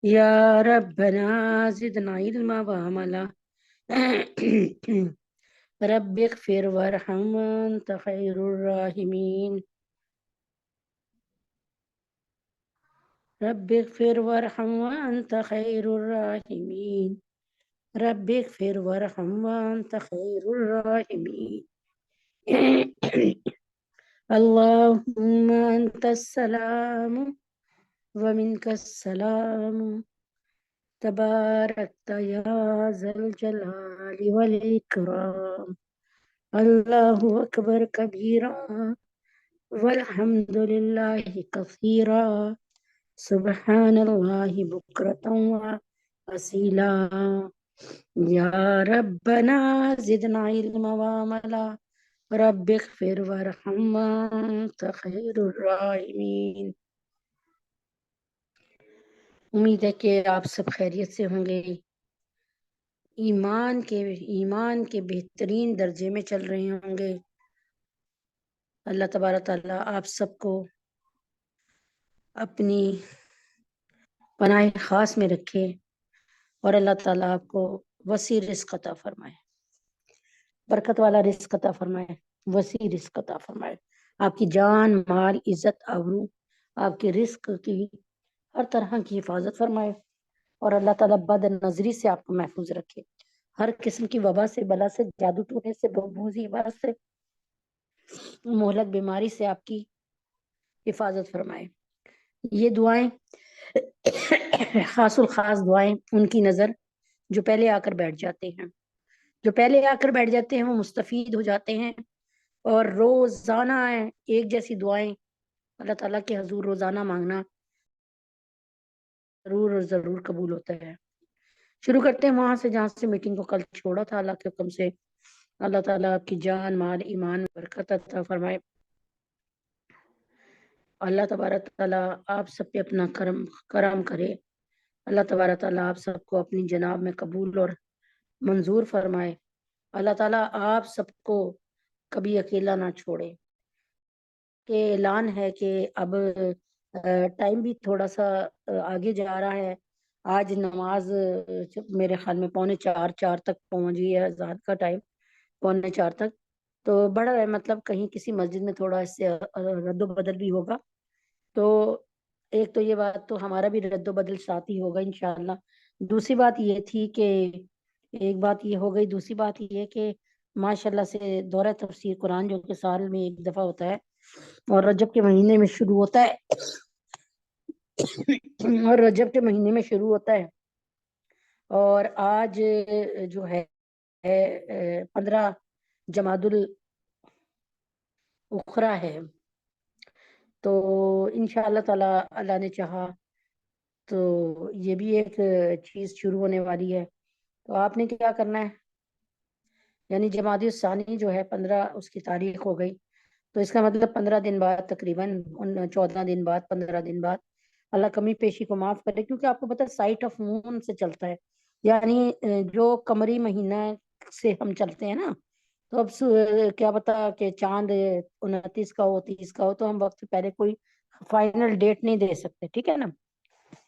یا ربنا زدنا علما وعملا رب اغفر وارحم وانت خیر الراحمین رب اغفر وارحم وانت خیر الراحمین رب اغفر وارحم وانت خیر الراحمین اللهم انت السلام ومنك السلام تباركت يا ذا الجلال والإكرام الله أكبر كبيرا والحمد لله كثيرا سبحان الله بكرة وأصيلا يا ربنا زدنا علما وعملا رب اغفر وارحم وأنت خير الراحمين. امید ہے کہ آپ سب خیریت سے ہوں گے، ایمان کے بہترین درجے میں چل رہے ہوں گے. اللہ تبارک تعالیٰ آپ سب کو اپنی پناہ خاص میں رکھے اور اللہ تعالیٰ آپ کو وسیع رزق عطا فرمائے، برکت والا رزق عطا فرمائے، وسیع رزق عطا فرمائے. آپ کی جان مال عزت آبرو، آپ کے رزق کی ہر طرح کی حفاظت فرمائے اور اللہ تعالیٰ بد نظری سے آپ کو محفوظ رکھے، ہر قسم کی وبا سے، بلا سے، جادو ٹونے سے، بوزی عبادت سے، مہلک بیماری سے آپ کی حفاظت فرمائے. یہ دعائیں خاص الخاص دعائیں ان کی نظر جو پہلے آ کر بیٹھ جاتے ہیں، وہ مستفید ہو جاتے ہیں اور روزانہ ایک جیسی دعائیں اللہ تعالیٰ کے حضور روزانہ مانگنا ضرور اور ضرور قبول ہوتا ہے. شروع کرتے ہیں وہاں سے جہاں سے میٹنگ کو کل چھوڑا تھا. اللہ کے حکم سے اللہ تعالیٰ آپ کی جان مال ایمان برکت عطا فرمائے. اللہ تبارک تعالیٰ آپ سب پہ اپنا کرم کرے. اللہ تبارک تعالیٰ آپ سب کو اپنی جناب میں قبول اور منظور فرمائے. اللہ تعالیٰ آپ سب کو کبھی اکیلا نہ چھوڑے. کہ اعلان ہے کہ اب ٹائم بھی تھوڑا سا آگے جا رہا ہے. آج نماز میرے خیال میں 3:45 تک پہنچ گئی ہے، اذان کا ٹائم 3:45 تک. تو بڑا ہے، مطلب کہیں کسی مسجد میں تھوڑا اس سے رد و بدل بھی ہوگا. تو ایک تو یہ بات تو ہمارا بھی رد و بدل ساتھ ہی ہوگا انشاءاللہ. دوسری بات یہ تھی کہ ایک بات یہ ہو گئی، دوسری بات یہ کہ ماشاءاللہ سے دورہ تفسیر قرآن جو کہ سال میں ایک دفعہ ہوتا ہے اور رجب کے مہینے میں شروع ہوتا ہے اور آج جو ہے 15 جمادی الاخرى ہے. تو انشاءاللہ تعالی اللہ نے چاہا تو یہ بھی ایک چیز شروع ہونے والی ہے. تو آپ نے کیا کرنا ہے، یعنی جمادی الثانی جو ہے 15 اس کی تاریخ ہو گئی، تو اس کا مطلب 15 دن بعد، تقریباً 14 دن بعد، 15 دن بعد، اللہ کمی پیشی کو معاف کرے. کیونکہ آپ کو پتہ ہے سائٹ آف مون سے چلتا ہے، یعنی جو قمری مہینہ سے ہم چلتے ہیں نا. تو اب کیا پتا کہ چاند 29 کا ہو، 30 کا ہو، تو ہم وقت پہلے کوئی فائنل ڈیٹ نہیں دے سکتے، ٹھیک ہے نا.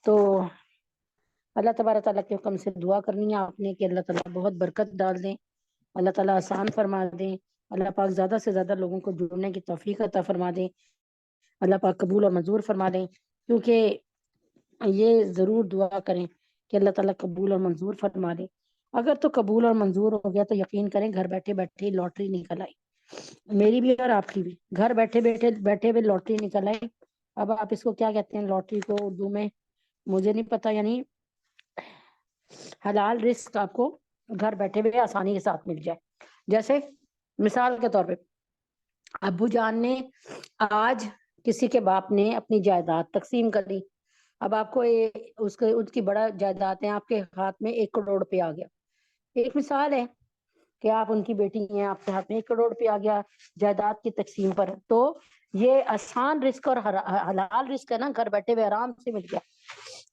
تو اللہ تبارک تعالیٰ کے حکم سے دعا کرنی ہے آپ نے کہ اللہ تعالیٰ بہت برکت ڈال دیں، اللہ تعالیٰ آسان فرما دیں، اللہ پاک زیادہ سے زیادہ لوگوں کو جڑنے کی توفیق عطا فرما دیں، اللہ پاک قبول اور منظور فرما دیں. کیونکہ یہ ضرور دعا کریں کہ اللہ تعالیٰ قبول اور منظور فرما دیں. اگر تو قبول اور منظور ہو گیا تو یقین کریں گھر بیٹھے بیٹھے لاٹری نکل آئی، میری بھی اور آپ کی بھی گھر بیٹھے ہوئے لاٹری نکل آئی. اب آپ اس کو کیا کہتے ہیں لاٹری کو اردو میں مجھے نہیں پتا، یعنی حلال رزق آپ کو گھر بیٹھے ہوئے آسانی کے ساتھ مل جائے. جیسے مثال کے طور پہ ابو جان نے آج کسی کے باپ نے اپنی جائیداد تقسیم کر دی. اب آپ کو اس کی بڑا جائیداد ہے، آپ کے ہاتھ میں 1 کروڑ روپے آ گیا. ایک مثال ہے کہ آپ ان کی بیٹی ہیں، آپ کے ہاتھ میں 1 کروڑ روپے آ گیا جائیداد کی تقسیم پر. تو یہ آسان رزق اور حلال رزق ہے نا، گھر بیٹھے ہوئے آرام سے مل گیا.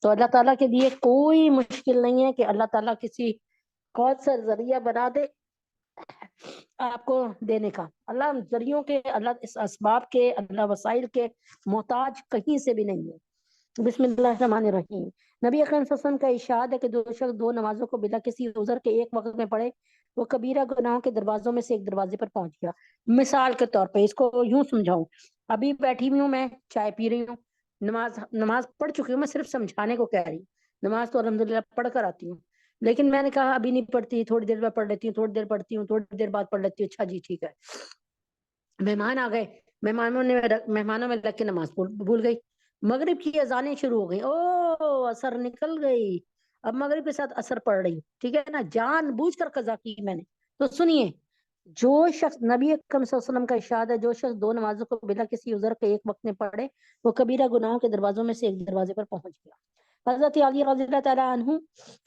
تو اللہ تعالیٰ کے لیے کوئی مشکل نہیں ہے کہ اللہ تعالیٰ کسی کون سا ذریعہ بنا دے آپ کو دینے کا. اللہ ذریعوں کے، اللہ اس اسباب کے، اللہ وسائل کے محتاج کہیں سے بھی نہیں ہے. بسم اللہ الرحمن الرحیم۔ نبی اکرم صلی اللہ علیہ وسلم کا ارشاد ہے کہ جو شخص دو نمازوں کو بلا کسی عذر کے ایک وقت میں پڑھے وہ کبیرہ گناہوں کے دروازوں میں سے ایک دروازے پر پہنچ گیا۔ مثال کے طور پہ اس کو یوں سمجھاؤں، ابھی بیٹھی ہوئی ہوں، میں چائے پی رہی ہوں، نماز پڑھ چکی ہوں، میں صرف سمجھانے کو کہہ رہی ہوں، نماز تو الحمدللہ پڑھ کر آتی ہوں، لیکن میں نے کہا ابھی نہیں پڑھتی، تھوڑی دیر بعد پڑھ لیتی ہوں، تھوڑی دیر پڑھتی ہوں، تھوڑی دیر بعد پڑھ لیتی ہوں، اچھا جی ٹھیک ہے۔ مہمان آ گئے، مہمانوں میں لگ کے نماز بھول گئی، مغرب کی اذانیں شروع ہو گئی، او اثر نکل گئی، اب مغرب کے ساتھ اثر پڑ رہی، ٹھیک ہے نا، جان بوجھ کر قضا کی میں نے۔ تو سنیے، جو شخص، نبی اکرم صلی اللہ علیہ وسلم کا ارشاد ہے، جو شخص دو نمازوں کو بلا کسی عذر کے ایک وقت میں پڑھے وہ کبیرہ گناہوں کے دروازوں میں سے ایک دروازے پر پہنچ گیا۔ حضرت علی رضی اللہ تعالیٰ عنہ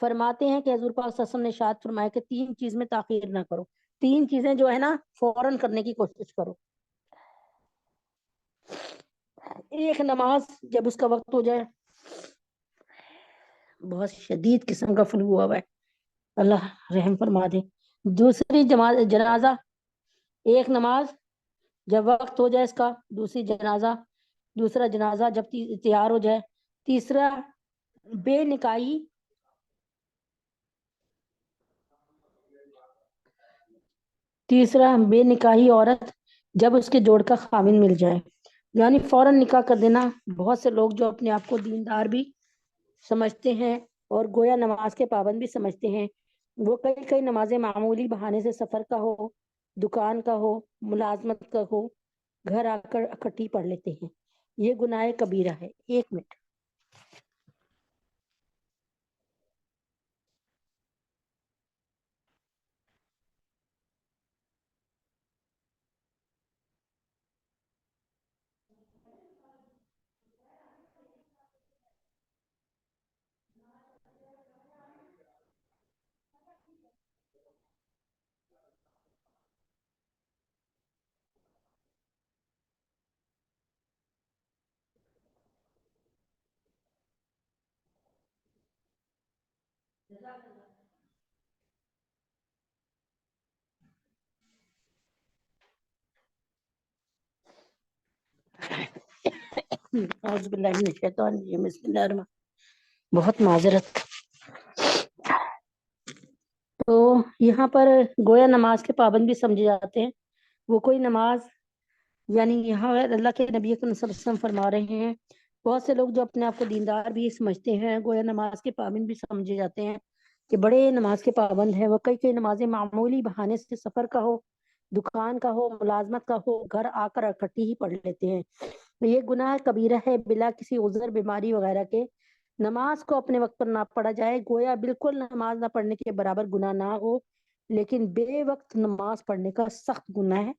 فرماتے ہیں کہ حضور پاک صلی اللہ علیہ وسلم نے ارشاد فرمایا کہ تین چیز میں تاخیر نہ کرو، تین چیزیں جو ہے نا فوراً کرنے کی کوشش کرو۔ ایک، نماز جب اس کا وقت ہو جائے، بہت شدید قسم کا فلو ہوا ہے، اللہ رحم فرما دے۔ دوسری جنازہ، ایک نماز جب وقت ہو جائے اس کا، دوسرا جنازہ جب تیار ہو جائے، تیسرا بے نکاحی، عورت جب اس کے جوڑ کا خاوند مل جائے، یعنی فوراً نکاح کر دینا۔ بہت سے لوگ جو اپنے آپ کو دیندار بھی سمجھتے ہیں اور گویا نماز کے پابند بھی سمجھتے ہیں، وہ کئی نمازیں معمولی بہانے سے، سفر کا ہو، دکان کا ہو، ملازمت کا ہو، گھر آ کر اکٹھی پڑھ لیتے ہیں، یہ گناہ کبیرہ ہے۔ ایک منٹ، اعوذ باللہ من الشیطان الرجیم، بسم اللہ الرحمن، بہت معذرت۔ تو یہاں پر گویا نماز کے پابند بھی سمجھے جاتے ہیں، وہ کوئی نماز، یعنی یہاں اللہ کے نبی صلی اللہ علیہ وسلم فرما رہے ہیں، بہت سے لوگ جو اپنے آپ کو دیندار بھی سمجھتے ہیں، گویا نماز کے پابند بھی سمجھے جاتے ہیں کہ بڑے نماز کے پابند ہیں، وہ کئی نمازیں معمولی بہانے سے، سفر کا ہو، دکان کا ہو، ملازمت کا ہو، گھر آ کر اکٹھی ہی پڑھ لیتے ہیں۔ یہ گناہ کبیرہ ہے، بلا کسی عذر، بیماری وغیرہ کے نماز کو اپنے وقت پر نہ پڑھا جائے، گویا بالکل نماز نہ پڑھنے کے برابر گناہ نہ ہو، لیکن بے وقت نماز پڑھنے کا سخت گناہ ہے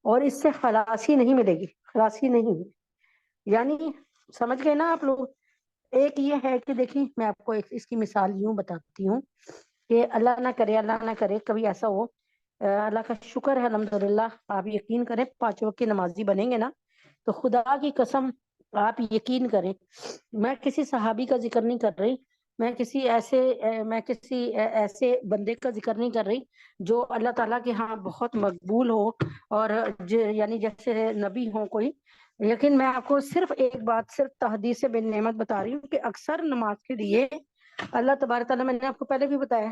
اور اس سے خلاصی نہیں ملے گی، خلاصی نہیں ہوگی۔ یعنی سمجھ گئے نا آپ لوگ؟ ایک یہ ہے کہ دیکھیں، میں آپ کو اس کی مثال یوں بتاتی ہوں کہ اللہ نہ کرے کبھی ایسا ہو، اللہ کا شکر ہے الحمدللہ، آپ یقین کریں 5 وقت کی نمازی بنیں گے نا تو خدا کی قسم آپ یقین کریں، میں کسی صحابی کا ذکر نہیں کر رہی، میں کسی ایسے بندے کا ذکر نہیں کر رہی جو اللہ تعالیٰ کے ہاں بہت مقبول ہو اور یعنی جیسے نبی ہوں کوئی، لیکن میں آپ کو صرف ایک بات، صرف تحدیث بن نعمت بتا رہی ہوں کہ اکثر نماز کے لیے اللہ تبارک تعالیٰ، میں نے آپ کو پہلے بھی بتایا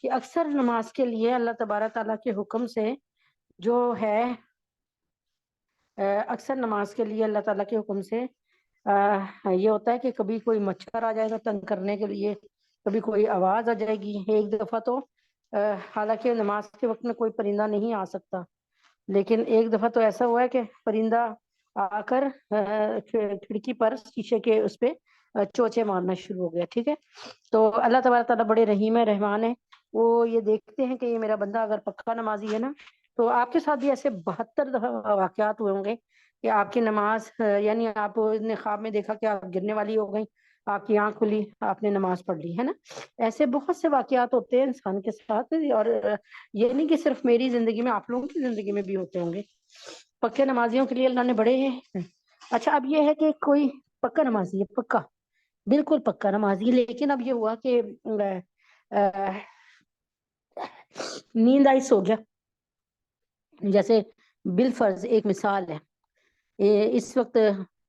کہ اکثر نماز کے لیے اللہ تبارک تعالیٰ کے حکم سے جو ہے، اکثر نماز کے لیے اللہ تعالیٰ کے حکم سے یہ ہوتا ہے کہ کبھی کوئی مچھر آ جائے گا تنگ کرنے کے لیے، کبھی کوئی آواز آ جائے گی۔ ایک دفعہ تو حالانکہ نماز کے وقت میں کوئی پرندہ نہیں آ سکتا، لیکن ایک دفعہ تو ایسا ہوا ہے کہ پرندہ آ کر کھڑکی پر شیشے کے اس پہ چوچے مارنا شروع ہو گیا، ٹھیک ہے۔ تو اللہ تبارک تعالیٰ بڑے رحیم ہے، رحمان ہے، وہ یہ دیکھتے ہیں کہ یہ میرا بندہ اگر پکا نمازی ہے نا، تو آپ کے ساتھ بھی ایسے 72 واقعات ہوئے ہوں گے کہ آپ کی نماز، یعنی آپ نے خواب میں دیکھا کہ آپ گرنے والی ہو گئی، آپ کی آنکھ کھلی، آپ نے نماز پڑھ لی، ہے نا۔ ایسے بہت سے واقعات ہوتے ہیں انسان کے ساتھ، اور یہ نہیں کہ صرف میری زندگی میں، آپ لوگوں کی زندگی میں بھی ہوتے ہوں گے۔ پکے نمازیوں کے لیے اللہ نے بڑے ہیں۔ اچھا، اب یہ ہے کہ کوئی پکا نمازی ہے، پکا، بالکل پکا نمازی، لیکن اب یہ ہوا کہ نیند آئی، سو گیا، جیسے بالفرض ایک مثال ہے، اس وقت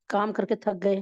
کام کر کے تھک گئے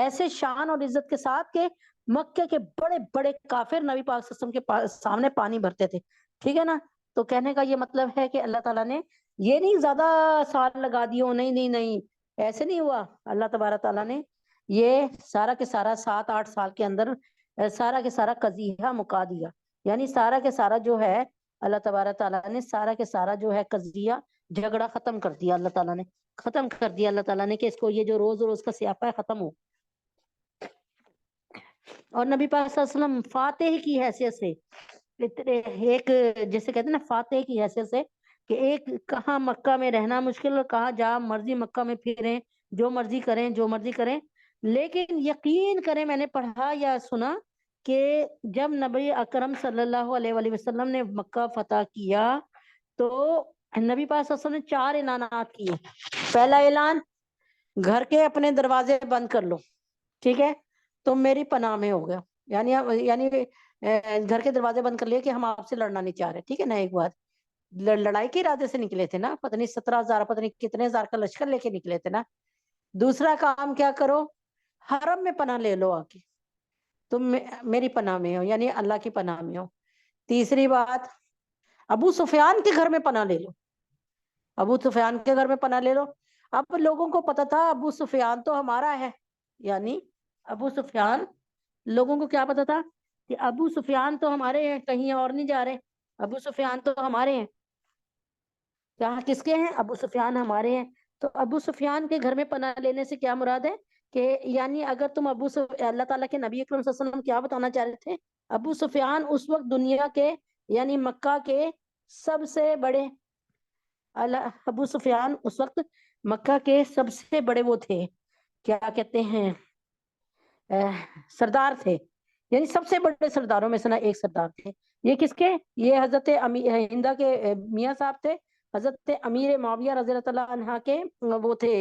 ایسے شان اور عزت کے ساتھ کہ مکے کے بڑے بڑے کافر نبی پاک صلی اللہ علیہ وسلم کے سامنے پانی بھرتے تھے. ٹھیک ہے نا. تو کہنے کا یہ مطلب ہے کہ اللہ تعالیٰ نے یہ نہیں زیادہ سال لگا دیے, نہیں نہیں نہیں, ایسے نہیں ہوا. اللہ تبارک تعالیٰ نے یہ سارا کے سارا 7-8 سال کے اندر سارا کے سارا قضیہ مکا دیا. یعنی سارا کے سارا جو ہے اللہ تبارک تعالیٰ نے سارا کے سارا جو ہے قضیہ جھگڑا ختم کر دیا. اللہ تعالیٰ نے ختم کر دیا اللہ تعالیٰ نے کہ اس کو یہ جو روز روز کا سیاپا ہے ختم ہو. اور نبی پاک صلی اللہ علیہ وسلم فاتح کی حیثیت سے ایک جیسے کہتے ہیں نا فاتح کی حیثیت سے کہ ایک کہاں مکہ میں رہنا مشکل اور کہاں جا مرضی مکہ میں پھریں, جو مرضی کریں جو مرضی کریں. لیکن یقین کریں میں نے پڑھا یا سنا کہ جب نبی اکرم صلی اللہ علیہ وآلہ وسلم نے مکہ فتح کیا تو نبی پاک صلی اللہ علیہ وسلم نے 4 اعلانات کیے. پہلا اعلان, گھر کے اپنے دروازے بند کر لو, ٹھیک ہے, تم میری پناہ میں ہو گیا. یعنی گھر کے دروازے بند کر لیے کہ ہم آپ سے لڑنا نہیں چاہ رہے. ٹھیک ہے نا. ایک بات لڑائی کے ارادے سے نکلے تھے نا, پتہ نہیں 17,000 پتہ نہیں کتنے ہزار کا لشکر لے کے نکلے تھے نا. دوسرا کام کیا کرو, حرم میں پناہ لے لو, آ کے تم میری پناہ میں ہو, یعنی اللہ کی پناہ میں ہو. تیسری بات, ابو سفیان کے گھر میں پناہ لے لو, ابو سفیان کے گھر میں پناہ لے لو. اب لوگوں کو پتا تھا ابو سفیان تو ہمارا ہے, یعنی ابو سفیان, لوگوں کو کیا پتا تھا کہ ابو سفیان تو ہمارے ہیں, کہیں اور نہیں جا رہے, ابو سفیان تو ہمارے ہیں. کیا کس کے ہیں؟ ابو سفیان ہمارے ہیں. تو ابو سفیان کے گھر میں پناہ لینے سے کیا مراد ہے کہ یعنی اگر تم اللہ تعالیٰ کے نبی اکرم صلی اللہ علیہ وسلم کیا بتانا چاہ رہے تھے, ابو سفیان اس وقت دنیا کے یعنی مکہ کے سب سے بڑے, ابو سفیان اس وقت مکہ کے سب سے بڑے وہ تھے, کیا کہتے ہیں, سردار تھے, یعنی سب سے بڑے سرداروں میں سے نا ایک سردار تھے. یہ کس کے؟ یہ حضرت ہندہ کے میاں صاحب تھے, حضرت امیر معاویہ رضی اللہ تعالیٰ عنہ کے وہ تھے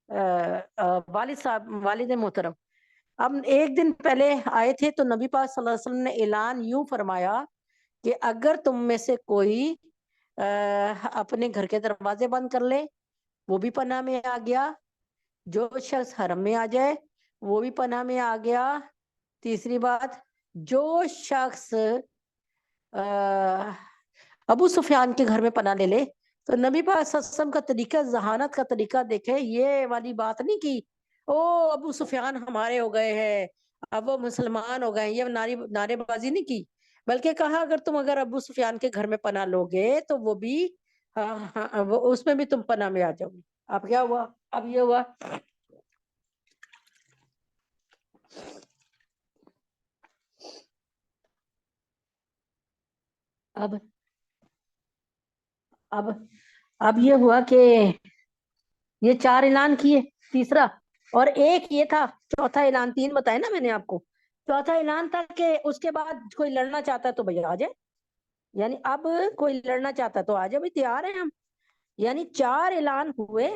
والد صاحب, والد محترم. اب ایک دن پہلے آئے تھے تو نبی پاک صلی اللہ علیہ وسلم نے اعلان یوں فرمایا کہ اگر تم میں سے کوئی اپنے گھر کے دروازے بند کر لے وہ بھی پناہ میں آ گیا, جو شخص حرم میں آ جائے وہ بھی پناہ میں آ گیا. تیسری بات, جو شخص ابو سفیان کے گھر میں پناہ لے لے. تو نبی پاک صلی اللہ علیہ وسلم کا طریقہ, ذہانت کا طریقہ دیکھے, یہ والی بات نہیں کی او ابو سفیان ہمارے ہو گئے ہیں اب وہ مسلمان ہو گئے, یہ نعرے بازی نہیں کی, بلکہ کہا اگر ابو سفیان کے گھر میں پناہ لوگے تو وہ بھی اس میں بھی تم پناہ میں آ جاؤ گے. اب کیا ہوا, اب یہ ہوا اب یہ ہوا کہ یہ 4 اعلان کیے, تیسرا اور ایک یہ تھا, چوتھا اعلان, 3 بتائے نا میں نے آپ کو. چوتھا اعلان تھا کہ اس کے بعد کوئی لڑنا چاہتا ہے تو بھیا آ جائے, یعنی اب کوئی لڑنا چاہتا ہے تو آ جائے, بھی تیار ہیں ہم. یعنی 4 اعلان ہوئے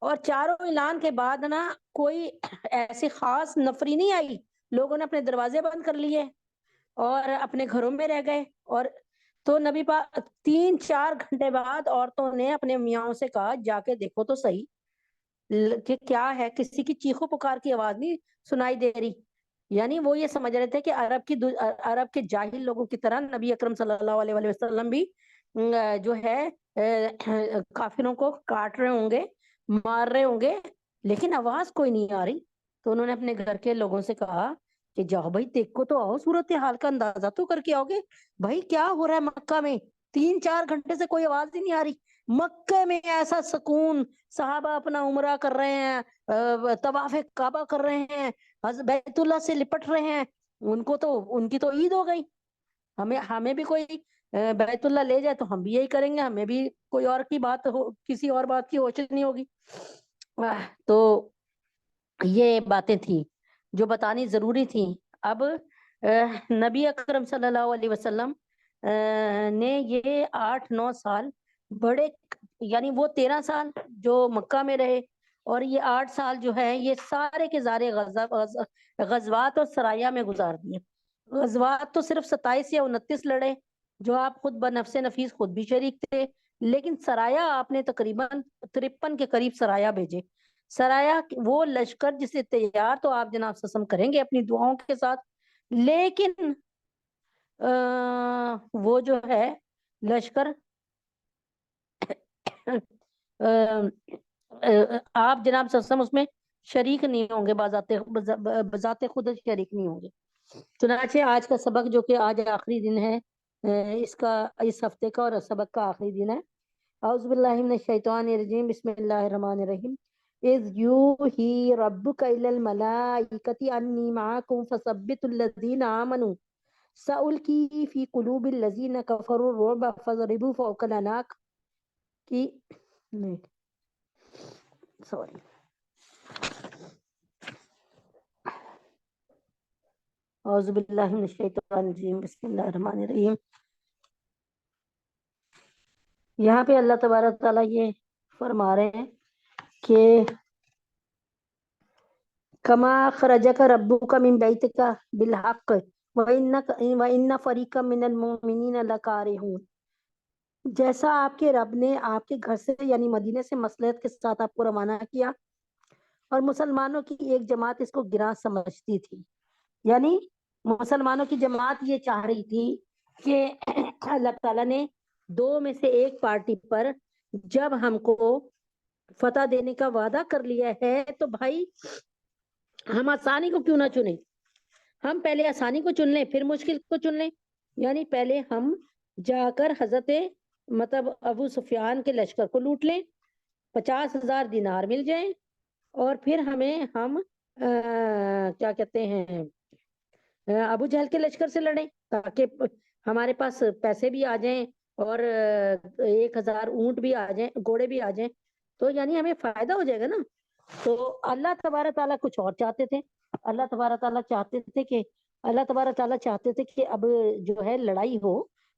اور چاروں اعلان کے بعد نا کوئی ایسی خاص نفری نہیں آئی, لوگوں نے اپنے دروازے بند کر لیے اور اپنے گھروں میں رہ گئے. اور تو نبی پاک 3-4 گھنٹے بعد عورتوں نے اپنے میاں سے کہا جا کے دیکھو تو صحیح کہ کیا ہے, کسی کی چیخو پکار کی آواز نہیں سنائی دے رہی. یعنی وہ یہ سمجھ رہے تھے کہ عرب کے جاہل لوگوں کی طرح نبی اکرم صلی اللہ علیہ وآلہ وسلم بھی جو ہے کافروں کو کاٹ رہے ہوں گے, مار رہے ہوں گے, لیکن آواز کوئی نہیں آ رہی. تو انہوں نے اپنے گھر کے لوگوں سے کہا کہ جاؤ بھائی دیکھو تو آؤ, صورتحال کا اندازہ تو کر کے آؤ گے بھائی, کیا ہو رہا ہے مکہ میں, 3-4 گھنٹے سے کوئی آواز ہی نہیں آ رہی. مکہ میں ایسا سکون, صحابہ اپنا عمرہ کر رہے ہیں, طواف کعبہ کر رہے ہیں, بیت اللہ سے لپٹ رہے ہیں, ان کی تو عید ہو گئی. ہمیں بھی کوئی بیت اللہ لے جائے تو ہم بھی یہی کریں گے, ہمیں بھی کوئی اور کی بات کسی اور بات کی ہوش نہیں ہوگی. تو یہ باتیں تھیں جو بتانی ضروری تھیں. اب نبی اکرم صلی اللہ علیہ وسلم نے یہ 8-9 سال بڑے, یعنی وہ 13 سال جو مکہ میں رہے اور یہ 8 سال جو ہے یہ سارے کے سارے غزوات اور سرایہ میں گزار دیے. غزوات تو صرف 27 یا 29 لڑے جو آپ خود بنفس نفیس خود بھی شریک تھے, لیکن سرایہ آپ نے تقریباً 53 کے قریب سرایہ بھیجے. سرایا وہ لشکر جسے تیار تو آپ جناب صلی اللہ علیہ وسلم کریں گے اپنی دعاؤں کے ساتھ، لیکن وہ جو ہے لشکر آپ جناب صلی اللہ علیہ وسلم اس میں شریک نہیں ہوں گے، بذات خود شریک نہیں ہوں گے۔ چنانچہ آج کا سبق جو کہ آج آخری دن ہے اس ہفتے کا، اور سبق کا آخری دن ہے، اعوذ باللہ من الشیطان الرجیم، بسم اللہ الرحمن الرحیم۔ اذ یوحی ربک الی الملائکۃ انی معکم فثبتوا الذین آمنوا سألقی فی قلوب الذین کفروا الرعب فضربوا فوق العناق کی سوری اعوذ باللہ من الشیطان الرجیم، بسم اللہ الرحمن الرحیم۔ یہاں پہ اللہ تبارک تعالیٰ یہ فرما رہے ہیں کہ کما خرجک ربک من بیتک بالحق وان فریقا من المؤمنین لکارہون، جیسا آپ کے رب نے آپ کے گھر سے یعنی مدینے سے مصلحت کے ساتھ آپ کو روانہ کیا، اور مسلمانوں کی ایک جماعت اس کو گراں سمجھتی تھی، یعنی مسلمانوں کی جماعت یہ چاہ رہی تھی کہ اللہ تعالیٰ نے دو میں سے ایک پارٹی پر جب ہم کو فتح دینے کا وعدہ کر لیا ہے تو بھائی ہم آسانی کو کیوں نہ چنیں، ہم پہلے آسانی کو چن لیں پھر مشکل کو چن لیں، یعنی پہلے ہم جا کر حضرت ابو سفیان کے لشکر کو لوٹ لیں، 50,000 دینار مل جائیں، اور پھر ہم کیا کہتے ہیں ابو جہل کے لشکر سے لڑیں تاکہ ہمارے پاس پیسے بھی آ جائیں اور 1,000 اونٹ بھی آ جائیں، گھوڑے بھی آ جائیں، تو یعنی ہمیں فائدہ ہو جائے گا نا۔ تو اللہ تبارک تعالیٰ کچھ اور چاہتے تھے، اللہ تبارک تعالیٰ چاہتے تھے کہ اب جو ہے لڑائی ہو،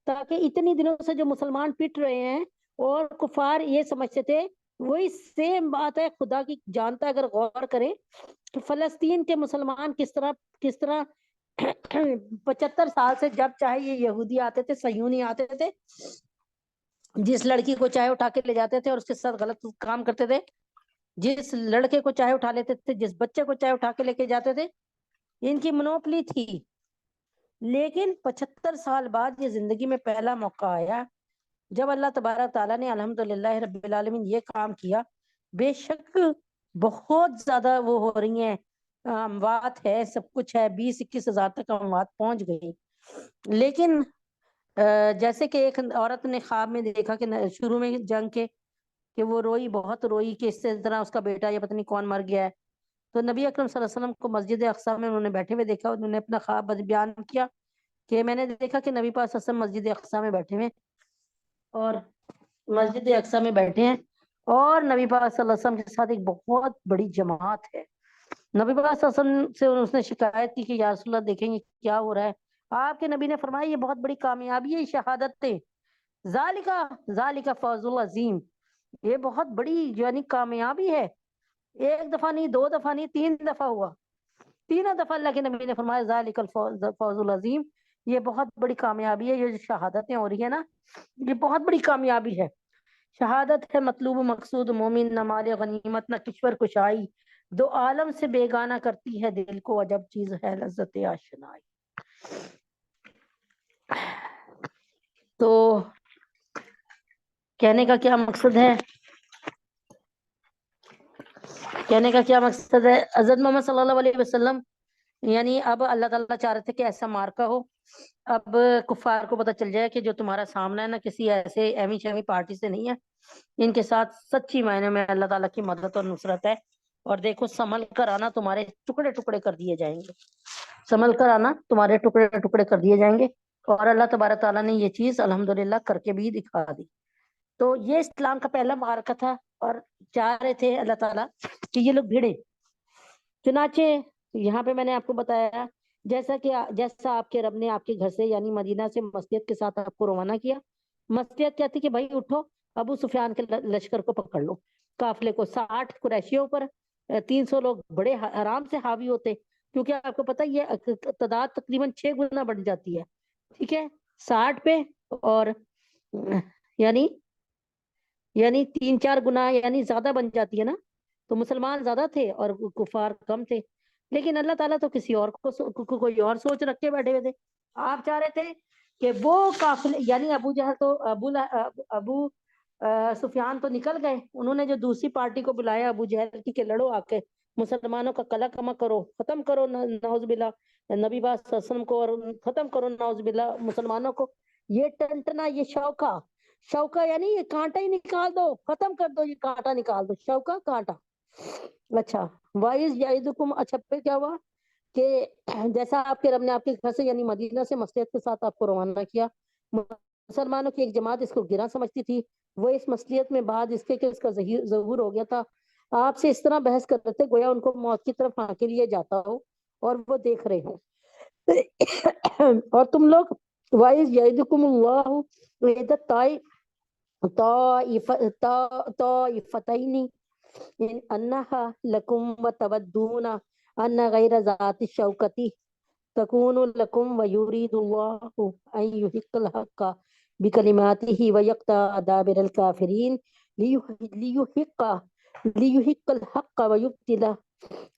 تاکہ اتنی دنوں سے جو مسلمان پٹ رہے ہیں اور کفار یہ سمجھتے تھے، وہی سیم بات ہے، خدا کی جانتا ہے، اگر غور کریں کہ فلسطین کے مسلمان کس طرح 75 سال سے جب چاہے یہ یہودی آتے تھے، صہیونی آتے تھے، جس لڑکی کو چاہے اٹھا کے لے جاتے تھے اور اس کے ساتھ غلط کام کرتے تھے، جس لڑکے کو چاہے اٹھا لیتے تھے، جس بچے کو چاہے اٹھا کے لے کے جاتے تھے، ان کی منوپلی تھی۔ لیکن 75 سال بعد یہ زندگی میں پہلا موقع آیا جب اللہ تبارک تعالیٰ نے الحمدللہ رب العالمین یہ کام کیا۔ بے شک بہت زیادہ وہ ہو رہی ہیں، اموات ہے، سب کچھ ہے، 20-21 ہزار تک اموات پہنچ گئی، لیکن جیسے کہ ایک عورت نے خواب میں دیکھا کہ شروع میں جنگ کے کہ وہ بہت روئی کہ اس سے طرح اس کا بیٹا یا پتہ نہیں کون مر گیا ہے، تو نبی اکرم صلی اللہ علیہ وسلم کو مسجد اقصیٰ میں انہوں نے بیٹھے ہوئے دیکھا، انہوں نے اپنا خواب بیان کیا کہ میں نے دیکھا کہ نبی پاک صلی اللہ علیہ وسلم مسجد اقصیٰ میں بیٹھے ہوئے اور مسجد اقصیٰ میں بیٹھے ہیں، اور نبی پاک صلی اللہ علیہ وسلم کے ساتھ ایک بہت بڑی جماعت ہے۔ نبی پاک صلی اللہ علیہ وسلم سے اس نے شکایت کی کہ یا رسول اللہ دیکھیں گے کیا ہو رہا ہے، آپ کے نبی نے فرمایا یہ بہت بڑی کامیابی ہے، شہادت ہے، ذالک فوز العظیم، یہ بہت بڑی یعنی کامیابی ہے، ایک دفعہ نہیں، 2 دفعہ نہیں، 3 دفعہ ہوا، تینوں دفعہ اللہ کے نبی نے فرمایا ذالک الفوز العظیم، یہ بہت بڑی کامیابی ہے، یہ جو شہادتیں ہو رہی ہیں نا یہ بہت بڑی کامیابی ہے، شہادت ہے مطلوب مقصود مومن، نہ مال غنیمت نہ کشور کشائی، دو عالم سے بیگانہ کرتی ہے دل کو، عجب چیز ہے لذت آشنائی۔ تو کہنے کا کیا مقصد ہے، حضرت محمد صلی اللہ علیہ وسلم یعنی اب اللہ تعالیٰ چاہ رہے تھے کہ ایسا مارکا ہو، اب کفار کو پتہ چل جائے کہ جو تمہارا سامنا ہے نا کسی ایسے ایمی شیمی پارٹی سے نہیں ہے، ان کے ساتھ سچی معنی میں اللہ تعالیٰ کی مدد اور نصرت ہے، اور دیکھو سنبھل کر آنا، تمہارے ٹکڑے ٹکڑے کر دیے جائیں گے، سنبھل کر آنا، تمہارے ٹکڑے ٹکڑے کر دیے جائیں گے، اور اللہ تبارک تعالیٰ نے یہ چیز الحمدللہ کر کے بھی دکھا دی۔ تو یہ اسلام کا پہلا معرکہ تھا، اور چاہ رہے تھے اللہ تعالیٰ کہ یہ لوگ بھیڑے، چنانچہ یہاں پہ میں نے آپ کو بتایا جیسا آپ کے رب نے آپ کے گھر سے یعنی مدینہ سے مسجد کے ساتھ آپ کو روانہ کیا، مسجد کہتی کہ بھائی اٹھو، ابو سفیان کے لشکر کو پکڑ لو، قافلے کو، 60 قریشیوں پر 300 لوگ بڑے آرام سے حاوی ہوتے، کیونکہ آپ کو پتہ یہ تعداد تقریباً 6 گنا بڑھ جاتی ہے، ٹھیک ہے، 60 پہ اور یعنی 3-4 گنا یعنی زیادہ بن جاتی ہے نا، تو مسلمان زیادہ تھے اور کفار کم تھے، لیکن اللہ تعالیٰ تو کسی اور کوئی اور سوچ رکھ کے بیٹھے ہوئے تھے. آپ چاہ رہے تھے کہ وہ قافلے، یعنی ابو جہل تو ابو سفیان تو نکل گئے، انہوں نے جو دوسری پارٹی کو بلایا ابو جہل کی کہ لڑو آ کے، مسلمانوں کا قلع کما کرو، ختم کرو نعوذ باللہ نبی پاک صلی اللہ علیہ وسلم کو، اور ختم کرو نعوذ باللہ مسلمانوں کو. یہ ٹنٹنا، یہ شوکا، شوکا یعنی یہ کانٹا ہی نکال دو، ختم کر دو، یہ کانٹا نکال دو، شوکا کانٹا. اچھا وائز یعیدکم، اچھا پھر کیا ہوا کہ جیسا آپ کے رب نے آپ کے گھر سے یعنی مدینہ سے مصلحت کے ساتھ آپ کو روانہ کیا، مسلمانوں کی ایک جماعت اس کو گرا سمجھتی تھی، وہ اس مصلحت میں بعد اس کے کہ اس کا ظہور ہو گیا تھا، آپ سے اس طرح بحث کر رہے تھے گویا ان کو موت کی طرف ہانکے لیے جاتا ہو اور وہ دیکھ رہے ہوں. اور تم لوگ وائز یعیدکم اللہ عدت طائفتین انہا لکم وتودون ان غیر ذات الشوکتی تکون لکم ویرید اللہ ان یحق الحق بکلماتہ ویقطع دابر الکافرین لیحق الحق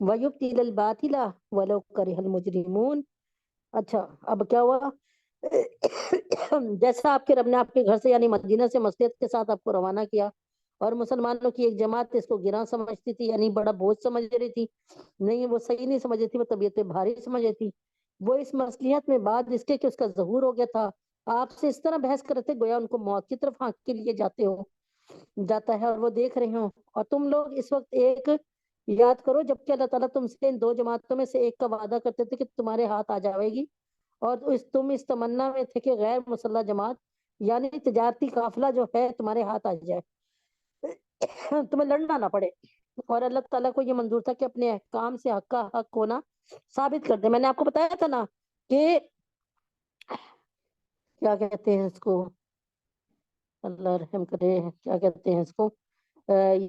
ویبطل الباطل ولو کرہ المجرمون. اچھا اب کیا ہوا، جیسا آپ کے رب نے آپ کے گھر سے یعنی مدینہ سے مصلحت کے ساتھ آپ کو روانہ کیا، اور مسلمانوں کی ایک جماعت اس کو گراں سمجھتی تھی، یعنی بڑا بوجھ سمجھ رہی تھی، نہیں وہ صحیح نہیں سمجھ رہی تھی، وہ طبیعت بھاری سمجھ رہی تھی، وہ اس مصلحت میں بعد اس کے کہ اس کا ظہور ہو گیا تھا، آپ سے اس طرح بحث کرتے گویا ان کو موت کی طرف ہانک کے لیے جاتا ہے اور وہ دیکھ رہے ہوں. اور تم لوگ اس وقت ایک یاد کرو جبکہ اللہ تعالیٰ تم سے ان دو جماعتوں میں سے ایک کا وعدہ کرتے تھے کہ تمہارے ہاتھ آ جائے گی، اور تم اس تمنا میں تھے کہ غیر مسلح جماعت یعنی تجارتی قافلہ جو ہے تمہارے ہاتھ آ جائے، تمہیں لڑنا نہ پڑے. اور اللہ تعالیٰ کو یہ منظور تھا کہ اپنے احکام سے حق کا حق ہونا ثابت کر دے. میں نے آپ کو بتایا تھا نا کہ کیا کہتے ہیں اس کو، اللہ رحم کرے، کیا کہتے ہیں اس کو،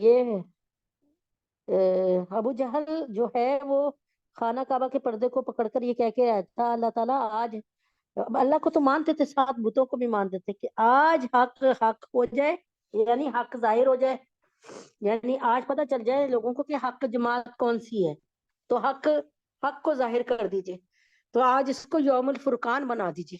یہ ابو جہل جو ہے وہ خانہ کعبہ کے پردے کو پکڑ کر یہ کہہ کے آیا تھا اللہ تعالیٰ آج، اللہ کو تو مانتے تھے، سات بتوں کو بھی مانتے تھے کہ آج حق حق ہو جائے، یعنی حق ظاہر ہو جائے، یعنی آج پتہ چل جائے لوگوں کو کہ حق جماعت کون سی ہے، تو حق کو ظاہر کر دیجئے. تو آج اس کو یوم الفرقان بنا دیجئے.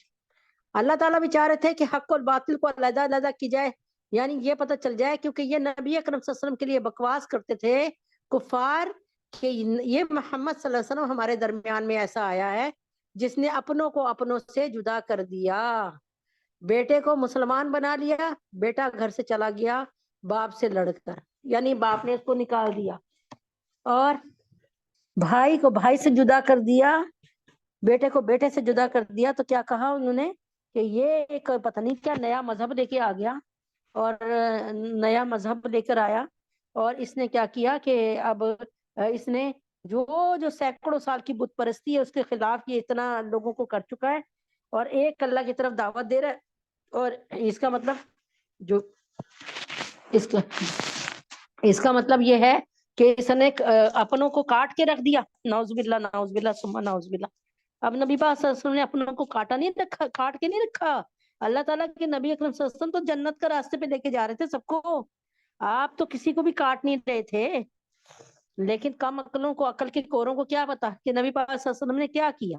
اللہ تعالیٰ بھی چاہ رہے تھے کہ حق اور باطل کو علیحدہ علیحدہ کی جائے، یعنی یہ پتہ چل جائے، کیونکہ یہ نبی اکرم صلی اللہ علیہ وسلم کے لیے بکواس کرتے تھے کفار کہ یہ محمد صلی اللہ علیہ وسلم ہمارے درمیان میں ایسا آیا ہے جس نے اپنوں کو اپنوں سے جدا کر دیا، بیٹے کو مسلمان بنا لیا، بیٹا گھر سے چلا گیا باپ سے لڑ کر، یعنی باپ نے اس کو نکال دیا، اور بھائی کو بھائی سے جدا کر دیا، بیٹے کو بیٹے سے جدا کر دیا. تو کیا کہا انہوں نے کہ یہ ایک پتہ نہیں کیا نیا مذہب لے کے آ گیا، اور نیا مذہب لے کر آیا، اور اس نے کیا کیا کہ اب اس نے جو سینکڑوں سال کی بت پرستی ہے اس کے خلاف یہ اتنا لوگوں کو کر چکا ہے، اور ایک اللہ کی طرف دعوت دے رہا ہے. اور اس کا مطلب جو اس کا مطلب یہ ہے کہ اس نے اپنوں کو کاٹ کے رکھ دیا، نعوذ باللہ نعوذ باللہ ثم نعوذ باللہ. اب نبی پاک صلی اللہ علیہ وسلم نے اپنوں کو کاٹا نہیں رکھا، کاٹ کے نہیں رکھا، اللہ تعالیٰ کے نبی اکرم صلی اللہ علیہ وسلم تو جنت کا راستے پہ لے کے جا رہے تھے سب کو، آپ تو کسی کو بھی کاٹ نہیں رہے تھے. لیکن کم عقلوں کو، عقل کے کوروں کو کیا پتا کہ نبی پاک صلی اللہ علیہ وسلم نے کیا کیا.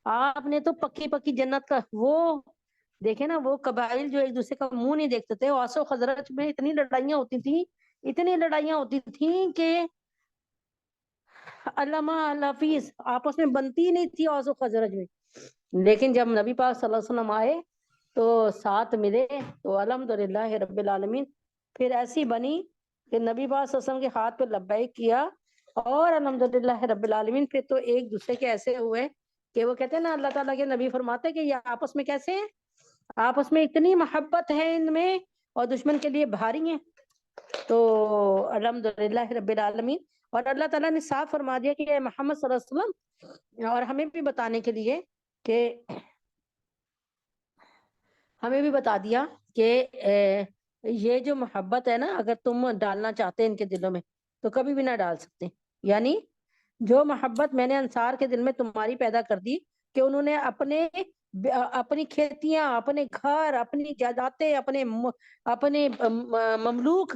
آپ نے تو پکی پکی جنت کا وہ دیکھے نا، وہ قبائل جو ایک دوسرے کا منہ نہیں دیکھتے تھے، اوس و خزرج میں اتنی لڑائیاں ہوتی تھیں کہ علامہ الحفیظ آپس میں بنتی ہی نہیں تھی اوس و خزرج میں. لیکن جب نبی پاک صلی اللہ علیہ وسلم آئے تو ساتھ ملے تو الحمدللہ رب العالمین پھر ایسی بنی کہ نبی پاک صلی اللہ علیہ وسلم کے ہاتھ پہ لبیک کیا، اور الحمدللہ رب العالمین پھر تو ایک دوسرے کے ایسے ہوئے کہ وہ کہتے ہیں نا، اللہ تعالیٰ کے نبی فرماتے کہ یہ آپس میں کیسے ہیں، آپس میں اتنی محبت ہے ان میں، اور دشمن کے لیے بھاری ہیں. تو الحمدللہ رب العالمین. اور اللہ تعالیٰ نے صاف فرما دیا کہ محمد صلی اللہ علیہ وسلم، اور ہمیں بھی بتانے کے لیے کہ ہمیں بھی بتا دیا کہ یہ جو محبت ہے نا، اگر تم ڈالنا چاہتے ہیں ان کے دلوں میں تو کبھی بھی نہ ڈال سکتے. یعنی جو محبت میں نے انصار کے دل میں تمہاری پیدا کر دی کہ انہوں نے اپنی کھیتیاں، اپنے گھر، اپنی جائیدادیں، اپنے مملوک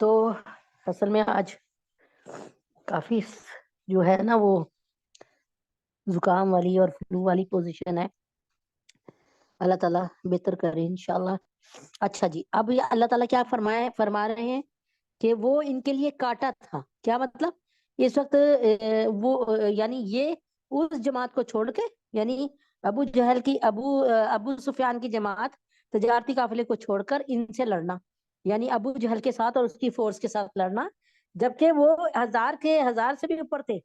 تو اصل میں آج کافی جو ہے نا وہ زکام والی اور فلو والی پوزیشن ہے. اللہ تعالیٰ بہتر کرے انشاءاللہ. اچھا جی, اب یہ اللہ تعالیٰ کیا فرما رہے ہیں کہ وہ ان کے لیے کاٹا تھا. کیا مطلب؟ اس وقت یعنی یہ اس جماعت کو چھوڑ کے, یعنی ابو جہل کی ابو سفیان کی جماعت تجارتی قافلے کو چھوڑ کر ان سے لڑنا, یعنی ابو جہل کے ساتھ اور اس کی فورس کے ساتھ لڑنا, جبکہ وہ ہزار سے بھی اوپر تھے.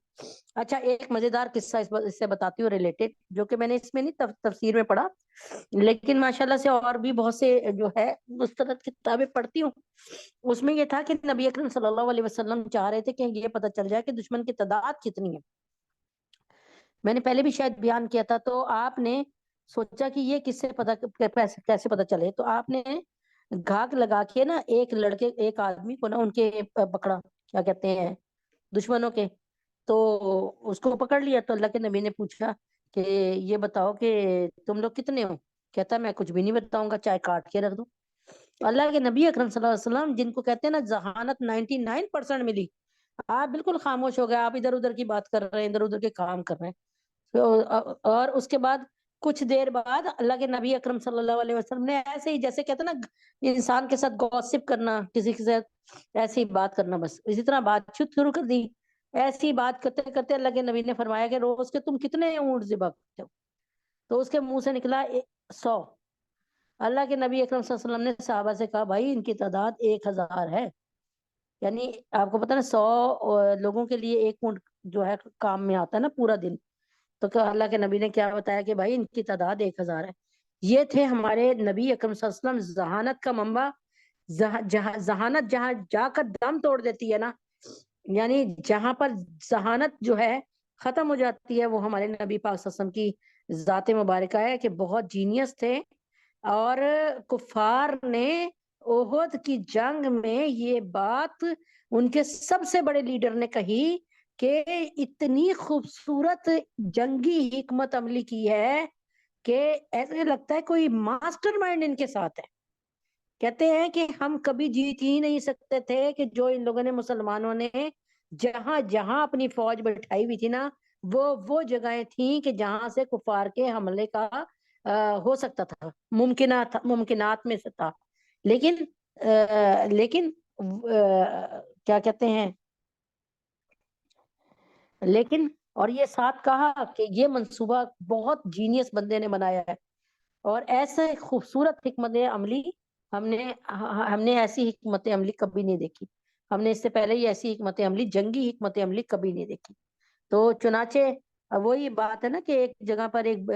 اچھا, ایک مزیدار قصہ اس سے بتاتی ہوں ریلیٹڈ, جو کہ میں نے اس میں نہیں تفسیر میں پڑھا, لیکن ماشاءاللہ سے اور بھی بہت سے جو ہے مستند کتابیں پڑھتی ہوں. اس میں یہ تھا کہ نبی اکرم صلی اللہ علیہ وسلم چاہ رہے تھے کہ یہ پتہ چل جائے کہ دشمن کی تعداد کتنی ہے. میں نے پہلے بھی شاید بیان کیا تھا, تو آپ نے سوچا کہ یہ کس سے کیسے پتہ چلے, تو آپ نے گھاگ لگا کے نا ایک آدمی کو نا ان کے پکڑا, کیا کہتے ہیں, دشمنوں کے, تو اس کو پکڑ لیا. تو اللہ کے نبی نے پوچھا کہ یہ بتاؤ کہ تم لوگ کتنے ہو. کہتا میں کچھ بھی نہیں بتاؤں گا, چاہے کاٹ کے رکھ دوں. اللہ کے نبی اکرم صلی اللہ علیہ وسلم, جن کو کہتے ہیں نا ذہانت 99% ملی, آپ بالکل خاموش ہو گئے. آپ ادھر ادھر کی بات کر رہے ہیں, ادھر ادھر کے کام کر رہے ہیں. اور اس کے بعد کچھ دیر بعد اللہ کے نبی اکرم صلی اللہ علیہ وسلم نے ایسے ہی, جیسے کہتے ہیں نا انسان کے ساتھ گوسپ کرنا, کسی کے ساتھ ایسی بات کرنا, بس اسی طرح بات چیت شروع کر دی. ایسی بات کرتے کرتے اللہ کے نبی نے فرمایا کہ روز کے تم کتنے اونٹ ذبح کرتے ہو. تو اس کے منہ سے نکلا 100. اللہ کے نبی اکرم صلی اللہ علیہ وسلم نے صحابہ سے کہا بھائی ان کی تعداد 1000 ہے. یعنی آپ کو پتا نا 100 لوگوں کے لیے ایک اونٹ جو ہے کام میں آتا ہے نا پورا دن. تو کہ اللہ کے نبی نے کیا بتایا کہ بھائی ان کی تعداد 1000 ہے. یہ تھے ہمارے نبی اکرم صلی اللہ علیہ وسلم, ذہانت کا منبع. ذہانت جہاں جا کر دم توڑ دیتی ہے نا, یعنی جہاں پر ذہانت جو ہے ختم ہو جاتی ہے, وہ ہمارے نبی پاک صلی اللہ علیہ وسلم کی ذات مبارکہ ہے کہ بہت جینیس تھے. اور کفار نے احد کی جنگ میں یہ بات ان کے سب سے بڑے لیڈر نے کہی کہ اتنی خوبصورت جنگی حکمت عملی کی ہے کہ ایسے لگتا ہے کوئی ماسٹر مائنڈ ان کے ساتھ ہے. کہتے ہیں کہ ہم کبھی جیت ہی نہیں سکتے تھے کہ جو ان لوگوں نے, مسلمانوں نے جہاں جہاں اپنی فوج بٹھائی ہوئی تھی نا, وہ جگہیں تھیں کہ جہاں سے کفار کے حملے کا ہو سکتا تھا, ممکنات میں سے تھا. لیکن کیا کہتے ہیں, لیکن اور یہ ساتھ کہا کہ یہ منصوبہ بہت جینیس بندے نے بنایا ہے, اور ایسے خوبصورت حکمت عملی ہم نے ایسی حکمت عملی کبھی نہیں دیکھی. ہم نے اس سے پہلے ہی ایسی حکمت عملی, جنگی حکمت عملی کبھی نہیں دیکھی. تو چنانچہ وہی بات ہے نا کہ ایک جگہ پر ایک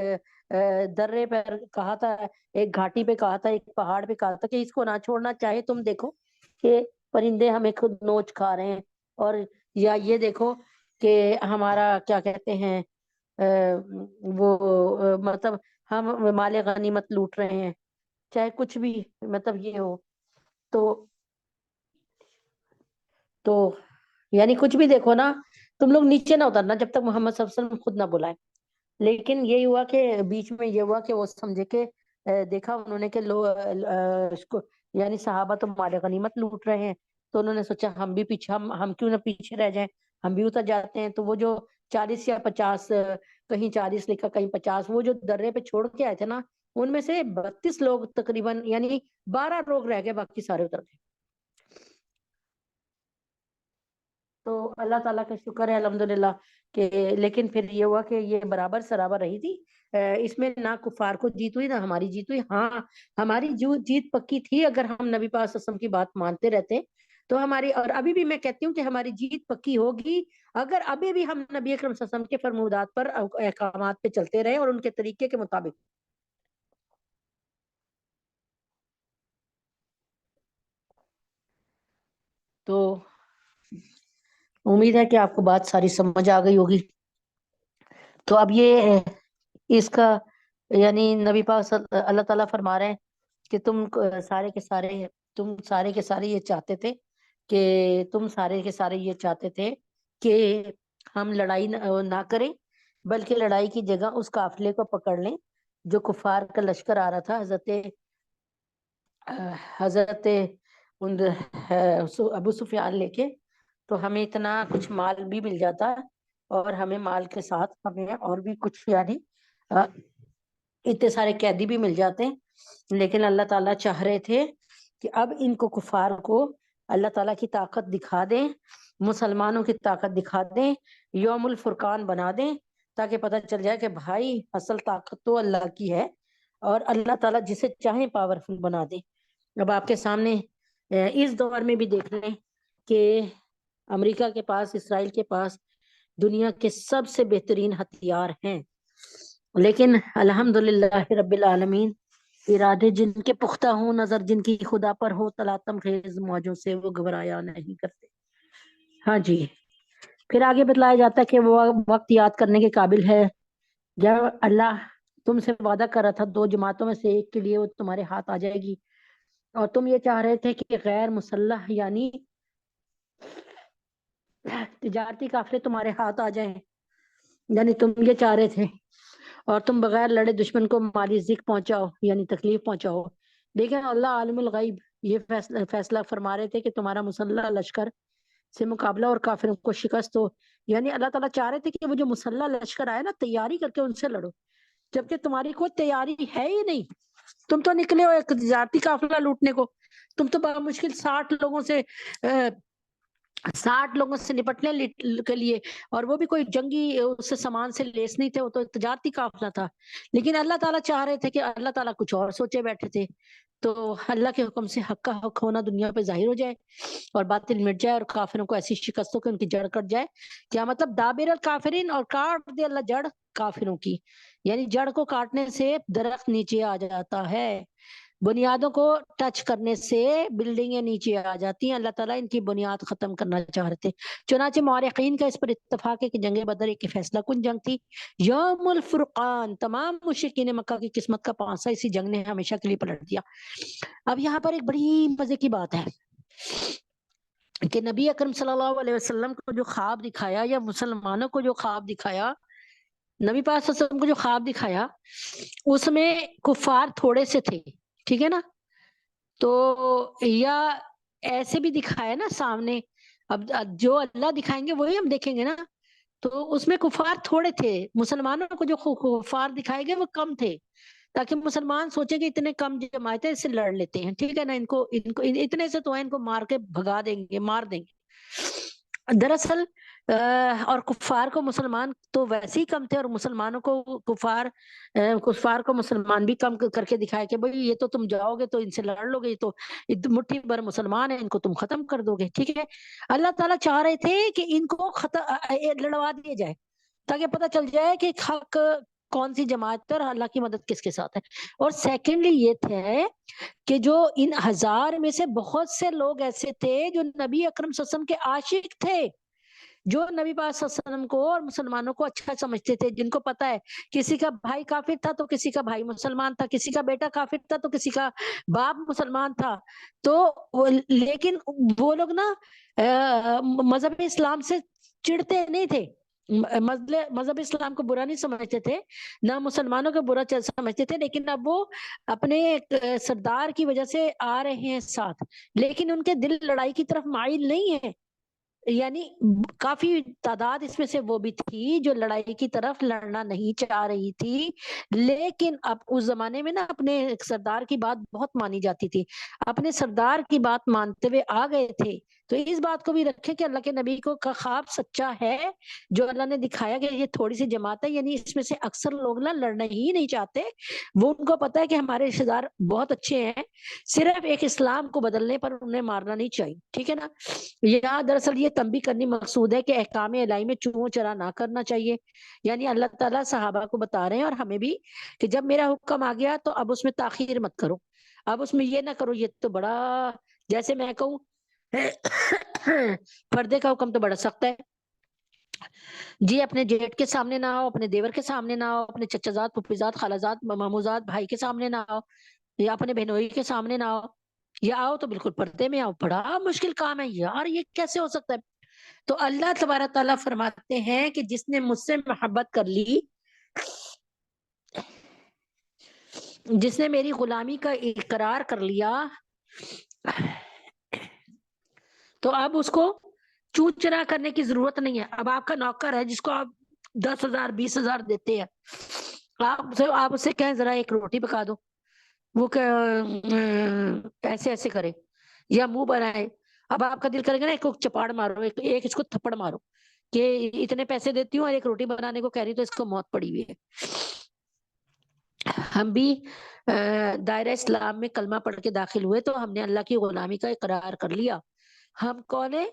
درے پر کہا تھا, ایک گھاٹی پہ کہا تھا, ایک پہاڑ پہ کہا تھا کہ اس کو نہ چھوڑنا, چاہے تم دیکھو کہ پرندے ہمیں خود نوچ کھا رہے ہیں, اور یا یہ دیکھو کہ ہمارا کیا کہتے ہیں وہ مطلب ہم مال غنیمت لوٹ رہے ہیں, چاہے کچھ بھی مطلب یہ ہو. تو یعنی کچھ بھی دیکھو نا, تم لوگ نیچے نہ اترنا جب تک محمد صلی اللہ علیہ وسلم خود نہ بلائے. لیکن یہ ہوا کہ بیچ میں یہ ہوا کہ وہ سمجھے کہ دیکھا انہوں نے کہ یعنی صحابہ تو مال غنیمت لوٹ رہے ہیں, تو انہوں نے سوچا ہم بھی پیچھے, ہم کیوں نہ پیچھے رہ جائیں, ہم بھی اتر جاتے ہیں. تو وہ جو 40 یا 50, کہیں 40 لکھا کہیں 50, وہ جو درے پہ چھوڑ کے آئے تھے نا, ان میں سے 32 لوگ تقریباً, یعنی 12 لوگ رہ گئے, باقی سارے اتر گئے. تو اللہ تعالیٰ کا شکر ہے الحمدللہ کہ, لیکن پھر یہ ہوا کہ یہ برابر سرابر رہی تھی. اس میں نہ کفار کو جیت ہوئی نہ ہماری جیت ہوئی. ہاں, ہماری جو جیت پکی تھی اگر ہم نبی پاک صلی اللہ علیہ وسلم کی بات مانتے رہتے تو ہماری, اور ابھی بھی میں کہتی ہوں کہ ہماری جیت پکی ہوگی اگر ابھی بھی ہم نبی اکرم صلی اللہ علیہ وسلم کے فرمودات پر, احکامات پہ چلتے رہے اور ان کے طریقے کے مطابق. تو امید ہے کہ آپ کو بات ساری سمجھ آ گئی ہوگی. تو اب یہ اس کا یعنی نبی پاک اللہ تعالیٰ فرما رہے ہیں کہ تم سارے کے سارے یہ چاہتے تھے کہ تم سارے کے سارے یہ چاہتے تھے کہ ہم لڑائی نہ کریں, بلکہ لڑائی کی جگہ اس قافلے کو پکڑ لیں جو کفار کا لشکر آ رہا تھا. حضرت ابو سفیان لے کے، تو ہمیں اتنا کچھ مال بھی مل جاتا، اور ہمیں مال کے ساتھ ہمیں اور بھی کچھ یعنی اتنے سارے قیدی بھی مل جاتے ہیں۔ لیکن اللہ تعالیٰ چاہ رہے تھے کہ اب ان کو کفار کو اللہ تعالیٰ کی طاقت دکھا دیں، مسلمانوں کی طاقت دکھا دیں، یوم الفرقان بنا دیں، تاکہ پتہ چل جائے کہ بھائی اصل طاقت تو اللہ کی ہے، اور اللہ تعالیٰ جسے چاہیں پاورفل بنا دے۔ اب آپ کے سامنے اس دور میں بھی دیکھ لیں کہ امریکہ کے پاس، اسرائیل کے پاس دنیا کے سب سے بہترین ہتھیار ہیں، لیکن الحمدللہ رب العالمین، ارادے جن کے پختہ ہوں، نظر جن کی خدا پر ہو، تلاطم خیز موجوں سے وہ گھبرایا نہیں کرتے۔ ہاں جی، پھر آگے بتلایا جاتا ہے کہ وہ وقت یاد کرنے کے قابل ہے جب اللہ تم سے وعدہ کر رہا تھا 2 جماعتوں میں سے ایک کے لیے وہ تمہارے ہاتھ آ جائے گی، اور تم یہ چاہ رہے تھے کہ غیر مسلح یعنی تجارتی قافلے تمہارے ہاتھ آ جائیں، یعنی تم یہ چاہ رہے تھے، اور تم بغیر لڑے دشمن کو مالی ذک پہنچاؤ یعنی تکلیف پہنچاؤ۔ لیکن اللہ عالم الغیب یہ فیصلہ فرما رہے تھے کہ تمہارا مسلح لشکر سے مقابلہ اور کافروں کو شکست ہو، یعنی اللہ تعالیٰ چاہ رہے تھے کہ وہ جو مسلح لشکر آئے نا، تیاری کر کے ان سے لڑو، جبکہ تمہاری کوئی تیاری ہے ہی نہیں۔ تم تو نکلے ہو ایک تجارتی قافلہ لوٹنے کو، تم تو بمشکل 60 لوگوں سے نپٹنے کے لیے، اور وہ بھی کوئی جنگی اس سے سامان سے لیس نہیں تھے، وہ تو تجارتی قافلہ تھا۔ لیکن اللہ تعالیٰ چاہ رہے تھے کہ اللہ تعالیٰ کچھ اور سوچے بیٹھے تھے، تو اللہ کے حکم سے حق کا حق ہونا دنیا پہ ظاہر ہو جائے، اور باطل مٹ جائے، اور کافروں کو ایسی شکست ہو کہ ان کی جڑ کٹ جائے۔ کیا مطلب؟ دابر الکافرین، اور کاٹ دے اللہ جڑ کافروں کی، یعنی جڑ کو کاٹنے سے درخت نیچے آ جاتا ہے، بنیادوں کو ٹچ کرنے سے بلڈنگیں نیچے آ جاتی ہیں۔ اللہ تعالیٰ ان کی بنیاد ختم کرنا چاہ رہے تھے۔ چنانچہ مورخین کا اس پر اتفاق ہے کہ جنگ بدر ایک فیصلہ کن جنگ تھی، یوم الفرقان، تمام مشرکین مکہ کی قسمت کا پانسا اسی جنگ نے ہمیشہ کے لیے پلٹ دیا۔ اب یہاں پر ایک بڑی مزے کی بات ہے کہ نبی اکرم صلی اللہ علیہ وسلم کو جو خواب دکھایا، یا مسلمانوں کو جو خواب دکھایا، نبی پاک صلی اللہ علیہ وسلم کو جو خواب دکھایا، اس میں کفار تھوڑے سے تھے، ٹھیک ہے نا؟ تو یا ایسے بھی دکھایا نا سامنے، اب جو اللہ دکھائیں گے وہی ہم دیکھیں گے نا، تو اس میں کفار تھوڑے تھے، مسلمانوں کو جو کفار دکھائے گئے وہ کم تھے، تاکہ مسلمان سوچیں کہ اتنے کم جماعتیں اس سے لڑ لیتے ہیں، ٹھیک ہے نا، ان کو اتنے سے تو ہے، ان کو مار کے بھگا دیں گے، مار دیں گے۔ دراصل اور کفار کو مسلمان تو ویسے ہی کم تھے، اور مسلمانوں کو کفار کو مسلمان بھی کم کر کے دکھائے کہ بھئی یہ تو تم جاؤ گے تو ان سے لڑ لو گے، یہ تو مٹھی بھر مسلمان ہیں، ان کو تم ختم کر دو گے، ٹھیک ہے۔ اللہ تعالیٰ چاہ رہے تھے کہ ان کو لڑوا دیا جائے، تاکہ پتہ چل جائے کہ حق کون سی جماعت ہے اور اللہ کی مدد کس کے ساتھ ہے۔ اور سیکنڈلی یہ تھے کہ جو ان 1000 میں سے بہت سے لوگ ایسے تھے جو نبی اکرم صلی اللہ علیہ وسلم کے عاشق تھے، جو نبی پاک صلی اللہ علیہ وسلم کو اور مسلمانوں کو اچھا سمجھتے تھے، جن کو پتا ہے کسی کا بھائی کافر تھا تو کسی کا بھائی مسلمان تھا، کسی کا بیٹا کافر تھا تو کسی کا باپ مسلمان تھا، تو لیکن وہ لوگ نا مذہب اسلام سے چڑھتے نہیں تھے، مذہب اسلام کو برا نہیں سمجھتے تھے، نہ مسلمانوں کو برا سمجھتے تھے، لیکن اب وہ اپنے سردار کی وجہ سے آ رہے ہیں ساتھ، لیکن ان کے دل لڑائی کی طرف مائل نہیں ہے، یعنی کافی تعداد اس میں سے وہ بھی تھی جو لڑائی کی طرف لڑنا نہیں چاہ رہی تھی، لیکن اب اس زمانے میں نا اپنے سردار کی بات بہت مانی جاتی تھی، اپنے سردار کی بات مانتے ہوئے آ گئے تھے۔ تو اس بات کو بھی رکھیں کہ اللہ کے نبی کو کا خواب سچا ہے، جو اللہ نے دکھایا کہ یہ تھوڑی سی جماعت ہے، یعنی اس میں سے اکثر لوگ نا لڑنا ہی نہیں چاہتے، وہ ان کو پتا ہے کہ ہمارے رشتے دار بہت اچھے ہیں، صرف ایک اسلام کو بدلنے پر انہیں مارنا نہیں چاہیے، ٹھیک ہے نا۔ یہاں دراصل یہ تنبیہ کرنی مقصود ہے کہ احکام الہی میں چوں چرا نہ کرنا چاہیے، یعنی اللہ تعالیٰ صحابہ کو بتا رہے ہیں اور ہمیں بھی کہ جب میرا حکم آ گیا تو اب اس میں تاخیر مت کرو، اب اس میں یہ نہ کرو یہ تو بڑا، جیسے میں کہوں پردے کا حکم تو بڑا سخت ہے جی، اپنے جیٹ کے سامنے نہ آؤ، اپنے دیور کے سامنے نہ آؤ، اپنے چچا زاد، پھوپھی زاد، خالہ زاد، مامو زاد بھائی کے سامنے نہ آؤ، یا اپنے بہنوئی کے سامنے نہ آؤ، یا آؤ تو بالکل پردے میں آؤ، بڑا مشکل کام ہے یار، یہ کیسے ہو سکتا ہے؟ تو اللہ تبارک تعالیٰ فرماتے ہیں کہ جس نے مجھ سے محبت کر لی، جس نے میری غلامی کا اقرار کر لیا، تو اب اس کو چون چرا کرنے کی ضرورت نہیں ہے. اب آپ کا نوکر ہے جس کو آپ 10,000 20,000 دیتے ہیں, آپ اسے کہیں ذرا ایک روٹی پکا دو, وہ ایسے ایسے کرے یا منہ بنائے. اب آپ کا دل کرے گا نا ایک کو چپاڑ مارو, ایک اس کو تھپڑ مارو کہ اتنے پیسے دیتی ہوں اور ایک روٹی بنانے کو کہہ رہی تو اس کو موت پڑی ہوئی ہے. ہم بھی دائرہ اسلام میں کلمہ پڑھ کے داخل ہوئے تو ہم نے اللہ کی غلامی کا اقرار کر لیا. ہم کون ہیں؟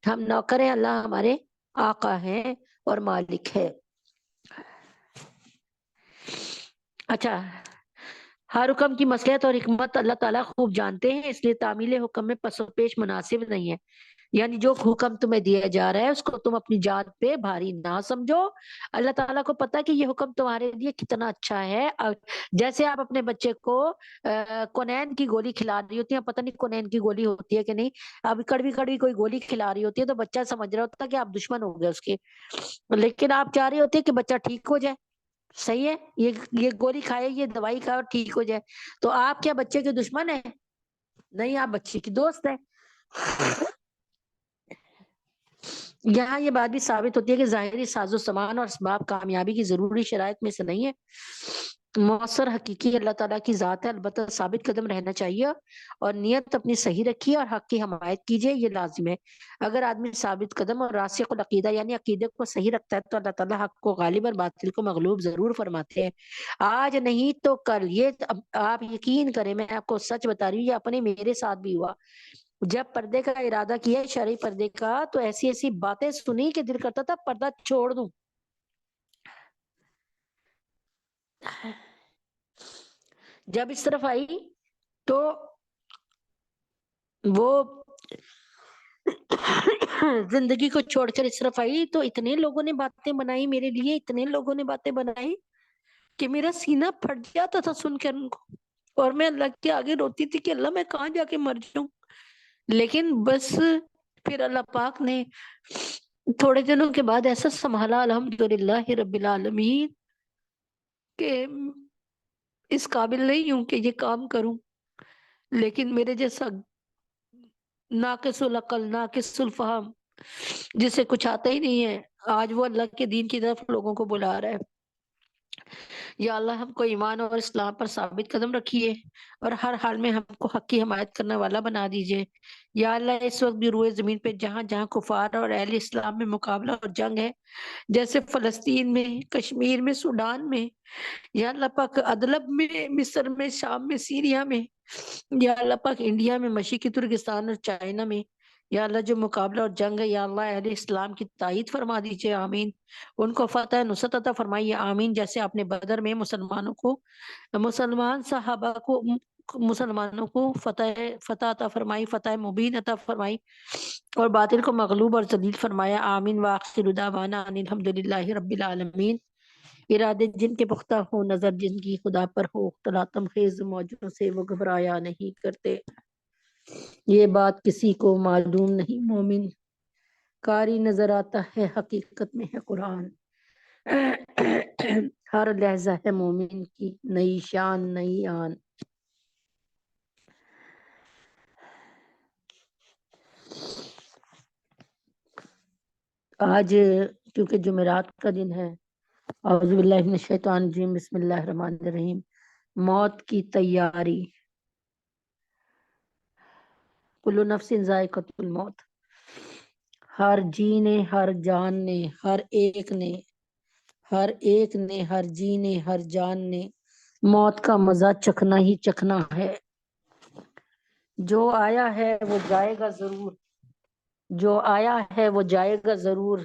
ہم نوکر ہیں, اللہ ہمارے آقا ہیں اور مالک ہے. اچھا, ہر حکم کی مصلحت اور حکمت اللہ تعالیٰ خوب جانتے ہیں, اس لیے تعمیل حکم میں پس و پیش مناسب نہیں ہے. یعنی جو حکم تمہیں دیا جا رہا ہے اس کو تم اپنی ذات پہ بھاری نہ سمجھو. اللہ تعالیٰ کو پتا کہ یہ حکم تمہارے لیے کتنا اچھا ہے. جیسے آپ اپنے بچے کو کونین کی گولی کھلا رہی ہوتی ہیں, پتہ نہیں کونین کی گولی ہوتی ہے کہ نہیں, اب کڑوی کڑوی کوئی گولی کھلا رہی ہوتی ہے تو بچہ سمجھ رہا ہوتا ہے کہ آپ دشمن ہو گئے اس کے, لیکن آپ چاہ رہے ہوتے ہیں کہ بچہ ٹھیک ہو جائے. صحیح ہے, یہ گولی کھائے, یہ دوائی کھائے اور ٹھیک ہو جائے. تو آپ کیا بچے کے دشمن ہیں؟ نہیں, آپ بچے کی دوست ہیں. یہاں یہ بات بھی ثابت ہوتی ہے کہ ظاہری ساز و سامان اور اسباب کامیابی کی ضروری شرائط میں سے نہیں ہے. مؤثر حقیقی اللہ تعالیٰ کی ذات ہے, البتہ ثابت قدم رہنا چاہیے اور نیت اپنی صحیح رکھیے اور حق کی حمایت کیجیے, یہ لازم ہے. اگر آدمی ثابت قدم اور راسخ العقیدہ یعنی عقیدے کو صحیح رکھتا ہے تو اللہ تعالیٰ حق کو غالب اور باطل کو مغلوب ضرور فرماتے ہیں. آج نہیں تو کل, یہ آپ یقین کریں, میں آپ کو سچ بتا رہی ہوں, یہ اپنے میرے ساتھ بھی ہوا. جب پردے کا ارادہ کیا شرعی پردے کا تو ایسی ایسی باتیں سنی کہ دل کرتا تھا پردہ چھوڑ دوں. جب اس طرف آئی تو وہ زندگی کو چھوڑ کر اس طرف آئی تو اتنے لوگوں نے باتیں بنائی میرے لیے, اتنے لوگوں نے باتیں بنائی کہ میرا سینہ پھٹ جاتا تھا سن کر ان کو, اور میں اللہ کے آگے روتی تھی کہ اللہ میں کہاں جا کے مر جاؤں. لیکن بس پھر اللہ پاک نے تھوڑے دنوں کے بعد ایسا سنبھالا الحمدللہ رب العالمین کہ اس قابل نہیں ہوں کہ یہ کام کروں, لیکن میرے جیسا ناقص العقل ناقص الفہم جسے کچھ آتا ہی نہیں ہے, آج وہ اللہ کے دین کی طرف لوگوں کو بلا رہا ہے. یا اللہ ہم کو ایمان اور اسلام پر ثابت قدم رکھیے اور ہر حال میں ہم کو حق کی حمایت کرنے والا بنا دیجئے. یا اللہ اس وقت بھی روئے زمین پہ جہاں جہاں کفار اور اہل اسلام میں مقابلہ اور جنگ ہے, جیسے فلسطین میں, کشمیر میں, سوڈان میں, یا اللہ پاک ادلب میں, مصر میں, شام میں, سیریا میں, یا اللہ پاک انڈیا میں, مشرقی ترکستان اور چائنا میں, یا اللہ جو مقابلہ اور جنگ ہے, یا اللہ اہل اسلام کی تائید فرما دیجئے, آمین. ان کو فتح نصرت عطا فرمائیے, آمین. جیسے آپ نے بدر میں مسلمان صحابہ کو مسلمانوں کو فتح عطا فرمائی, فتح مبین عطا فرمائی اور باطل کو مغلوب اور ذلیل فرمایا, آمین. وآخر دعوانا ان الحمدللہ رب العالمین. ارادے جن کے پختہ ہو, نظر جن کی خدا پر ہو, اختلاطم خیز موجوں سے وہ گھبرایا نہیں کرتے. یہ بات کسی کو معلوم نہیں, مومن کاری نظر آتا ہے, حقیقت میں ہے قرآن. ہر لہجہ ہے مومن کی نئی شان نئی آن. آج کیونکہ جمعرات کا دن ہے, اعوذ باللہ من الشیطان الرجیم, بسم اللہ الرحمن الرحیم. موت کی تیاری, کل نفس ذائقۃ الموت. ہر جی نے, ہر جان نے, ہر ایک نے, ہر ایک نے, ہر جی نے, ہر جان نے موت کا مزہ چکھنا ہی چکھنا ہے. جو آیا ہے وہ جائے گا ضرور, جو آیا ہے وہ جائے گا ضرور.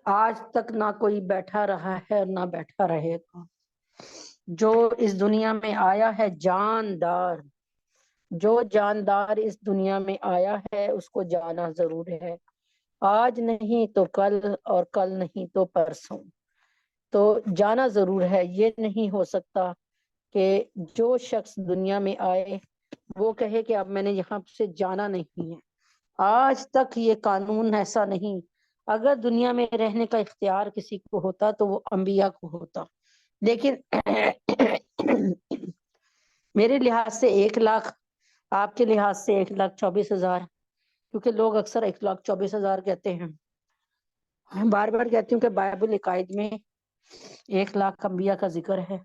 آج تک نہ کوئی بیٹھا رہا ہے اور نہ بیٹھا رہے گا. جو اس دنیا میں آیا ہے جاندار, جو جاندار اس دنیا میں آیا ہے اس کو جانا ضرور ہے. آج نہیں تو کل اور کل نہیں تو پرسوں, تو جانا ضرور ہے. یہ نہیں ہو سکتا کہ جو شخص دنیا میں آئے وہ کہے کہ اب میں نے یہاں سے جانا نہیں ہے. آج تک یہ قانون ایسا نہیں. اگر دنیا میں رہنے کا اختیار کسی کو ہوتا تو وہ انبیاء کو ہوتا, لیکن میرے لحاظ سے 1 لاکھ, آپ کے لحاظ سے 1,24,000, کیونکہ لوگ اکثر 1,24,000 کہتے ہیں. بار بار کہتی ہوں کہ بائبل عقائد میں 1,00,000 انبیاء کا ذکر ہے.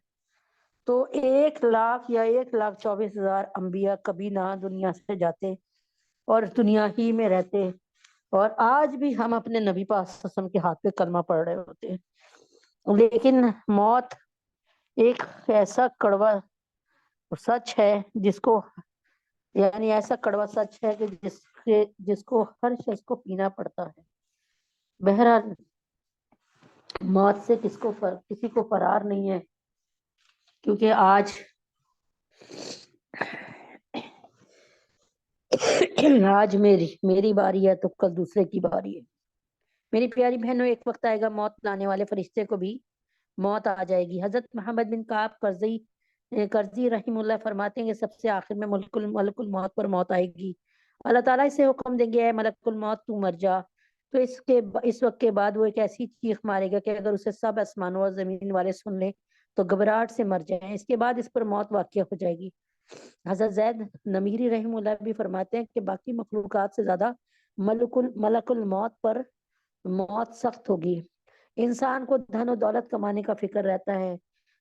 تو 1,00,000 یا 1,24,000 انبیاء کبھی نہ دنیا سے جاتے اور دنیا ہی میں رہتے، اور آج بھی ہم اپنے نبی پاک صلی اللہ علیہ وسلم کے ہاتھ پہ کلمہ پڑھ رہے ہوتے ہیں. لیکن موت ایک ایسا کڑوا سچ ہے جس کو، یعنی ایسا کڑوا سچ ہے کہ جس کو ہر شخص کو پینا پڑتا ہے. بہرحال موت سے کسی کو فرار نہیں ہے، کیونکہ آج میری باری ہے تو کل دوسرے کی باری ہے. میری پیاری بہنوں، ایک وقت آئے گا موت لانے والے فرشتے کو بھی موت آ جائے گی. حضرت محمد بن کعب کرزی رحم اللہ فرماتے ہیں کہ سب سے آخر میں ملک الموت پر موت آئے گی. اللہ تعالیٰ اسے حکم دیں گے، اے ملک الموت تو مر جا. تو اس وقت کے بعد وہ ایک ایسی چیخ مارے گا کہ اگر اسے سب آسمانوں اور زمین والے سن لیں تو گھبراہٹ سے مر جائیں. اس کے بعد اس پر موت واقع ہو جائے گی. حضرت زید نمیری رحم اللہ بھی فرماتے ہیں کہ باقی مخلوقات سے زیادہ ملک الموت پر موت سخت ہوگی. انسان کو دھن و دولت کمانے کا فکر رہتا ہے،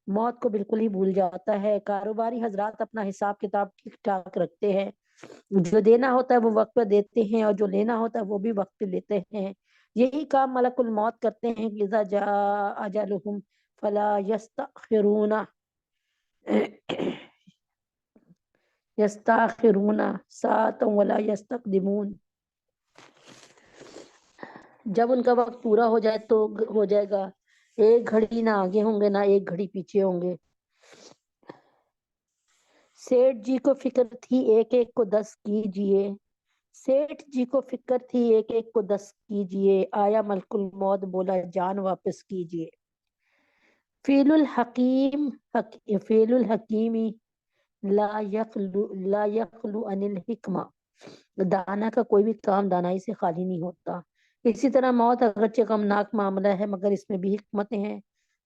موت کو بالکل ہی بھول جاتا ہے. کاروباری حضرات اپنا حساب کتاب ٹھیک ٹھاک رکھتے ہیں، جو دینا ہوتا ہے وہ وقت پہ دیتے ہیں اور جو لینا ہوتا ہے وہ بھی وقت پہ لیتے ہیں. یہی کام ملک الموت کرتے ہیں. اذا جاء اجلهم فلا یستاخرون ساعة ولا یستقدمون. جب ان کا وقت پورا ہو جائے تو ہو جائے گا، ایک گھڑی نہ آگے ہوں گے نہ ایک گھڑی پیچھے ہوں گے. سیٹھ جی کو فکر تھی ایک ایک کو 10 کیجئے، سیٹھ جی کو فکر تھی ایک ایک کو 10 کیجئے، آیا ملک الموت بولا جان واپس کیجئے. فیل الحکیمی لا یخلو عن الحکمہ. دانا کا کوئی بھی کام دانائی سے خالی نہیں ہوتا. اسی طرح موت اگرچہ غمناک معاملہ ہے مگر اس میں بھی حکمتیں ہیں.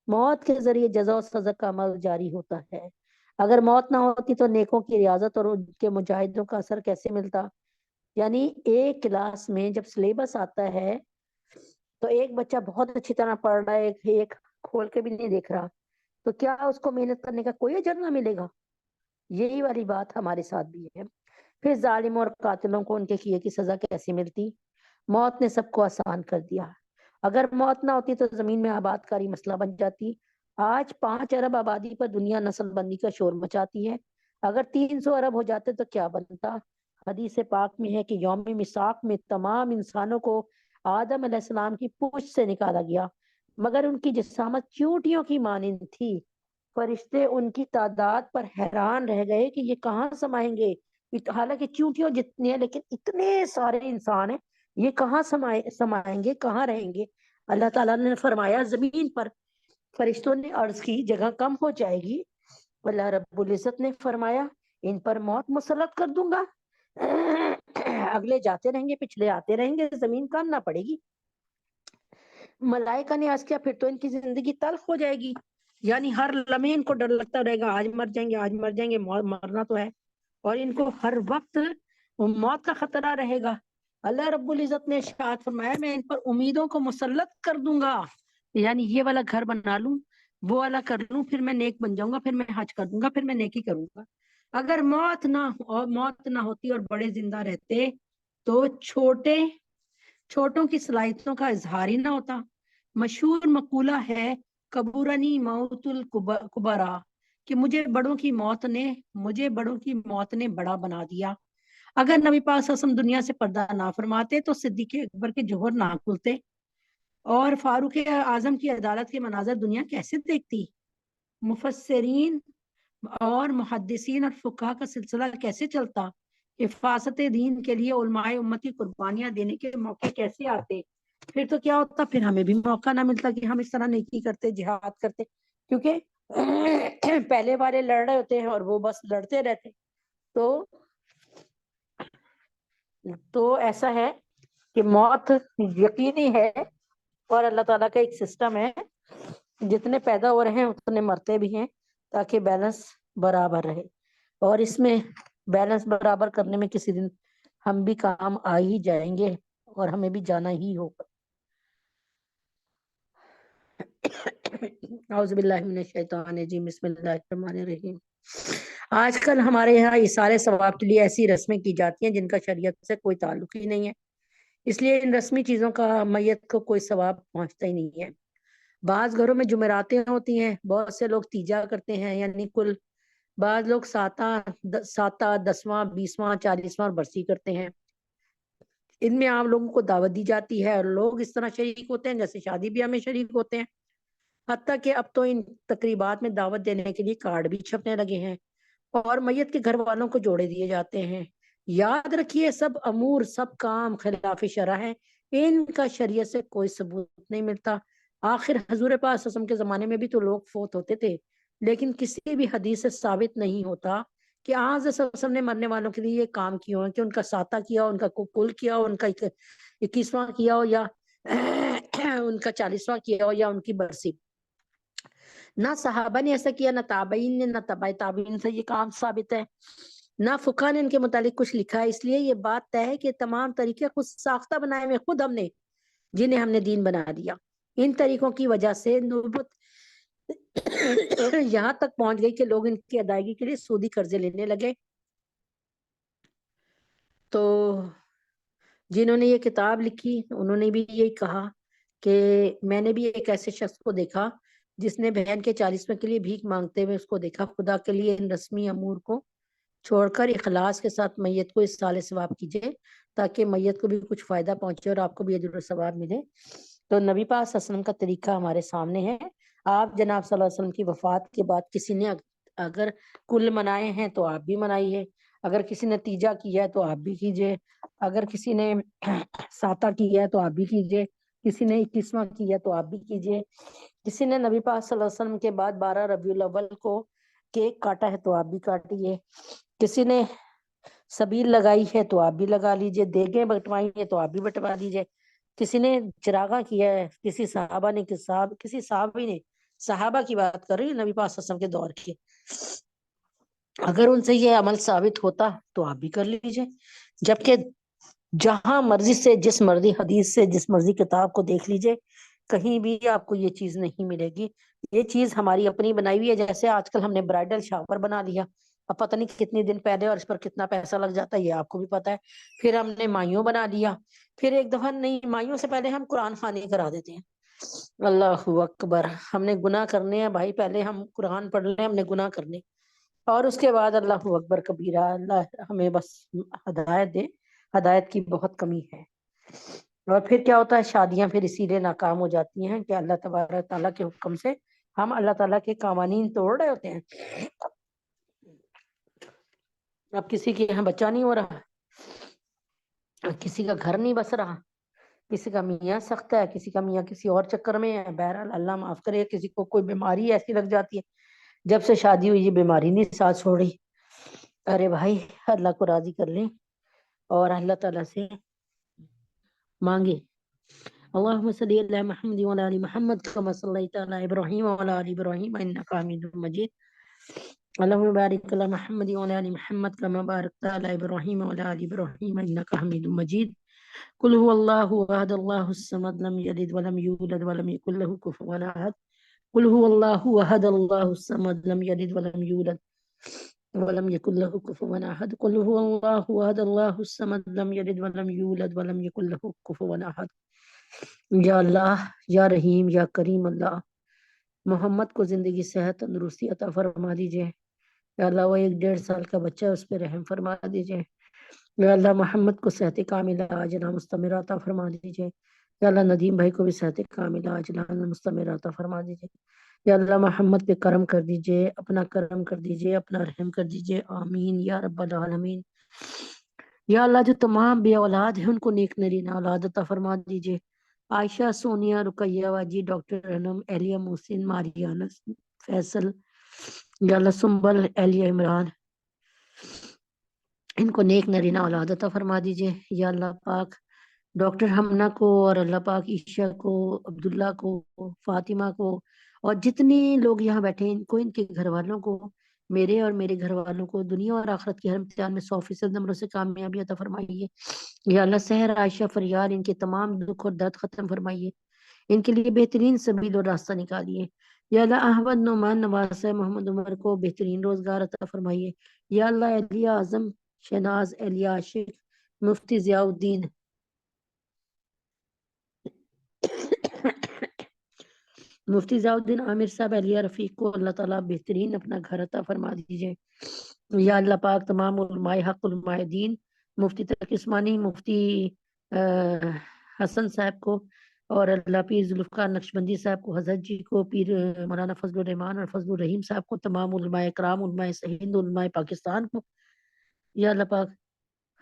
موت کے ذریعے جزا و سزا کا عمل جاری ہوتا ہے. اگر موت نہ ہوتی تو نیکوں کی ریاضت اور ان کے مجاہدوں کا اثر کیسے ملتا؟ یعنی ایک کلاس میں جب سلیبس آتا ہے تو ایک بچہ بہت اچھی طرح پڑھ رہا ہے، ایک کھول کے بھی نہیں دیکھ رہا، تو کیا اس کو محنت کرنے کا کوئی اجر نہ ملے گا؟ یہی والی بات ہمارے ساتھ بھی ہے. پھر ظالموں اور قاتلوں کو ان کے کیے کی سزا کیسی ملتی؟ موت نے سب کو آسان کر دیا. اگر موت نہ ہوتی تو زمین میں آباد کاری مسئلہ بن جاتی. آج 5 ارب آبادی پر دنیا نسل بندی کا شور مچاتی ہے. اگر 300 ارب ہو جاتے تو کیا بنتا؟ حدیث پاک میں ہے کہ یوم میثاق میں تمام انسانوں کو آدم علیہ السلام کی پوچھ سے نکالا گیا، مگر ان کی جسامت چونٹیوں کی مانند تھی. فرشتے ان کی تعداد پر حیران رہ گئے کہ یہ کہاں سمائیں گے. حالانکہ چونٹیوں جتنی ہیں لیکن اتنے سارے انسان ہیں، یہ کہاں سمائیں گے، کہاں رہیں گے؟ اللہ تعالیٰ نے فرمایا زمین پر. فرشتوں نے عرض کی جگہ کم ہو جائے گی. اللہ رب العزت نے فرمایا ان پر موت مسلط کر دوں گا، اگلے جاتے رہیں گے پچھلے آتے رہیں گے، زمین کم نہ پڑے گی. ملائکہ نے عرض کیا پھر تو ان کی زندگی تلخ ہو جائے گی، یعنی ہر لمحے ان کو ڈر لگتا رہے گا آج مر جائیں گے آج مر جائیں گے، مرنا تو ہے، اور ان کو ہر وقت موت کا خطرہ رہے گا. اللہ رب العزت نے ارشاد فرمایا میں ان پر امیدوں کو مسلط کر دوں گا، یعنی یہ والا گھر بنا لوں، وہ والا کر لوں، پھر میں نیک بن جاؤں گا، پھر میں حج کر دوں گا، پھر میں نیکی کروں گا. اگر موت نہ ہوتی اور بڑے زندہ رہتے تو چھوٹوں کی صلاحیتوں کا اظہار ہی نہ ہوتا. مشہور مقولہ ہے کبورنی موت الکبرا، کہ مجھے بڑوں کی موت نے بڑا بنا دیا. اگر نبی پاک صلی اللہ علیہ وسلم دنیا سے پردہ نہ فرماتے تو صدیق اکبر کے جوہر نہ کھلتے اور فاروق اعظم کی عدالت کے مناظر دنیا کیسے دیکھتی؟ مفسرین اور محدثین اور فقہاء کا سلسلہ کیسے چلتا؟ حفاظت دین کے لیے علماء امتی قربانیاں دینے کے موقع کیسے آتے؟ پھر تو کیا ہوتا، پھر ہمیں بھی موقع نہ ملتا کہ ہم اس طرح نیکی کرتے، جہاد کرتے، کیونکہ پہلے والے لڑ رہے ہوتے ہیں اور وہ بس لڑتے رہتے. تو ایسا ہے کہ موت یقینی ہے، اور اللہ تعالیٰ کا ایک سسٹم ہے، جتنے پیدا ہو رہے ہیں اتنے مرتے بھی ہیں تاکہ بیلنس برابر رہے. اور اس میں بیلنس برابر کرنے میں کسی دن ہم بھی کام آ ہی جائیں گے اور ہمیں بھی جانا ہی ہوگا. اعوذ باللہ من الشیطان الرجیم بسم اللہ الرحمن الرحیم. آج کل ہمارے یہاں اشارے ثواب کے لیے ایسی رسمیں کی جاتی ہیں جن کا شریعت سے کوئی تعلق ہی نہیں ہے، اس لیے ان رسمی چیزوں کا میت کو کوئی ثواب پہنچتا ہی نہیں ہے. بعض گھروں میں جمعراتیں ہوتی ہیں، بہت سے لوگ تیجا کرتے ہیں، یعنی کل بعض لوگ ساتاں 10واں 20واں 40واں برسی کرتے ہیں. ان میں عام لوگوں کو دعوت دی جاتی ہے اور لوگ اس طرح شریک ہوتے ہیں جیسے شادی بیاہ میں شریک ہوتے ہیں. حتیٰ کہ اب تو ان تقریبات میں دعوت دینے کے لیے کارڈ بھی چھپنے لگے ہیں اور میت کے گھر والوں کو جوڑے دیے جاتے ہیں. یاد رکھیے سب امور سب کام خلاف شرع ہیں، ان کا شریعت سے کوئی ثبوت نہیں ملتا. آخر حضور پاک صلی اللہ علیہ وسلم کے زمانے میں بھی تو لوگ فوت ہوتے تھے، لیکن کسی بھی حدیث سے ثابت نہیں ہوتا کہ آج صلی اللہ علیہ وسلم نے مرنے والوں کے لیے یہ کام کیا ہو، کہ ان کا ساتہ کیا ہو، ان کا کل کیا ہو، ان کا 21واں کیا ہو، یا ان کا 40واں کیا ہو، یا ان کی برسی. نہ صحابہ نے ایسا کیا، نہ تابعین نے، نہ تبع تابعین سے یہ کام ثابت ہے، نہ فقہ نے ان کے متعلق کچھ لکھا ہے. اس لیے یہ بات طے ہے کہ تمام طریقے خود ساختہ بنائے ہوئے خود ہم نے، جنہیں ہم نے دین بنا دیا. ان طریقوں کی وجہ سے نوبت یہاں تک پہنچ گئی کہ لوگ ان کی ادائیگی کے لیے سودی قرضے لینے لگے. تو جنہوں نے یہ کتاب لکھی انہوں نے بھی یہی کہا کہ میں نے بھی ایک ایسے شخص کو دیکھا جس نے بہن کے 40ویں کے لیے بھیک مانگتے ہوئے اس کو دیکھا. خدا کے لیے ان رسمی امور کو چھوڑ کر اخلاص کے ساتھ میت کو اس سال ثواب کیجیے تاکہ میت کو بھی کچھ فائدہ پہنچے اور آپ کو بھی اجر و ثواب ملے. تو نبی پاک صلی اللہ علیہ وسلم کا طریقہ ہمارے سامنے ہے. آپ جناب صلی اللہ علیہ وسلم کی وفات کے بعد کسی نے اگر کل منائے ہیں تو آپ بھی منائیے، اگر کسی نے تیجا کیا ہے تو آپ بھی کیجیے، اگر کسی نے ساتہ کیا ہے تو آپ بھی کیجیے، کسی نے 21واں کیا ہے تو آپ بھی کیجیے، کسی نے نبی پاک صلی اللہ علیہ وسلم کے بعد 12 ربیع الاول کو کیک کاٹا ہے تو آپ بھی کاٹیے، کسی نے سبیل لگائی ہے تو آپ بھی لگا لیجیے، دیگیں بٹوائی ہے تو آپ بھی بٹوا لیجیے، کسی نے چراغاں کیا ہے، کسی صحابہ نے کسی صحابی نے، صحابہ کی بات کر رہی ہے نبی پاک صلی اللہ علیہ وسلم کے دور کی، اگر ان سے یہ عمل ثابت ہوتا تو آپ بھی کر لیجیے. جبکہ جہاں مرضی سے جس مرضی حدیث سے جس مرضی کتاب کو دیکھ لیجیے، کہیں بھی آپ کو یہ چیز نہیں ملے گی. یہ چیز ہماری اپنی بنائی ہوئی ہے. جیسے آج کل ہم نے برائڈل شاور بنا لیا، اب پتہ نہیں کتنے دن پہلے اور اس پر کتنا پیسہ لگ جاتا ہے یہ آپ کو بھی پتا ہے. پھر ہم نے مائیوں بنا لیا، پھر ایک دفعہ نہیں مائیوں سے پہلے ہم قرآن خوانی کرا دیتے ہیں. اللہ اکبر، ہم نے گناہ کرنے ہیں بھائی، پہلے ہم قرآن پڑھ لیں، ہم نے گناہ کرنے اور اس کے بعد اللہ اکبر کبیرہ. اللہ ہمیں بس ہدایت دے، ہدایت کی بہت کمی ہے. اور پھر کیا ہوتا ہے، شادیاں پھر اسی لیے ناکام ہو جاتی ہیں کہ اللہ تبارک تعالیٰ کے حکم سے ہم اللہ تعالیٰ کے قوانین توڑ رہے ہوتے ہیں. اب کسی کے یہاں بچہ نہیں ہو رہا، کسی کا گھر نہیں بس رہا، کسی کا میاں سخت ہے، کسی کا میاں کسی اور چکر میں ہے. بہرحال اللہ معاف کرے، کسی کو کوئی بیماری ایسی لگ جاتی ہے جب سے شادی ہوئی یہ بیماری نہیں ساتھ چھوڑ رہی. ارے بھائی اللہ کو راضی کر لیں اور اللہ تعالیٰ سے مانگے. اللهم صل على محمد وعلى ال محمد كما صليت على ابراهيم وعلى ال ابراهيم انك حميد مجيد. اللهم بارك على محمد وعلى ال محمد كما باركت على ابراهيم وعلى ال ابراهيم انك حميد مجيد. قل هو الله احد الله الصمد لم يلد ولم يولد ولم يكن له كفوا احد. قل هو الله احد الله الصمد لم يلد ولم يولد ولم يكن له كفوا احد. قل هو الله احد الله الصمد لم يلد ولم يولد ولم يكن له كفوا احد. یا اللہ، یا رحیم، یا کریم اللہ، محمد کو زندگی صحت تندرستی عطا فرما دیجئے. یا اللہ وہ 1-1.5 سال کا بچہ ہے، اس پہ رحم فرما دیجئے. یا اللہ محمد کو صحت کاملہ عاجلہ مستمرہ عطا فرما دیجئے. یا اللہ ندیم بھائی کو بھی صحت کاملہ عاجلہ مستمرہ عطا فرما دیجئے. یا اللہ محمد پہ کرم کر دیجئے، اپنا کرم کر دیجئے، اپنا رحم کر دیجئے. آمین یا رب العالمین. یا اللہ جو تمام بے اولاد ہیں ان کو نیک نرین اولاد عطا فرما دیجئے. عائشہ، سونیہ، رقیہ، واجی، ڈاکٹر انم، اہلیہ محسن، ماریانہ، فیصل، یا اللہ سنبل، اہلیہ عمران، ان کو نیک نرینہ اولاد عطا فرما دیجئے. یا اللہ پاک ڈاکٹر ہمنہ کو اور اللہ پاک عائشہ کو، عبداللہ کو، فاطمہ کو اور جتنے لوگ یہاں بیٹھے ہیں ان کو، ان کے گھر والوں کو میرے اور میرے گھر والوں کو دنیا اور آخرت کے ہر امتحان میں 100% نمبروں سے کامیابی عطا فرمائیے۔ یا اللہ سحر عائشہ فریار ان کے تمام دکھ اور درد ختم فرمائیے، ان کے لیے بہترین سبیل اور راستہ نکالیے۔ یا اللہ احمد نعمان نواز محمد عمر کو بہترین روزگار عطا فرمائیے۔ یا اللہ اہلیہ اعظم شہناز اہلیہ عاشق مفتی ضیاء الدین مفتی ضیاء الدین عامر صاحب اہلیہ رفیق کو اللہ تعالیٰ بہترین اپنا گھر عطا فرما دیجیے۔ یا اللہ پاک تمام علماء حق علماء دین، مفتی تقی عثمانی، مفتی حسن صاحب کو، اور اللہ پیر ذوالفقار نقشبندی صاحب کو، حضرت جی کو، پیر مولانا فضل الرحمان اور فضل الرحیم صاحب کو، تمام علماء کرام، علماء ہند، علماء پاکستان کو یا اللہ پاک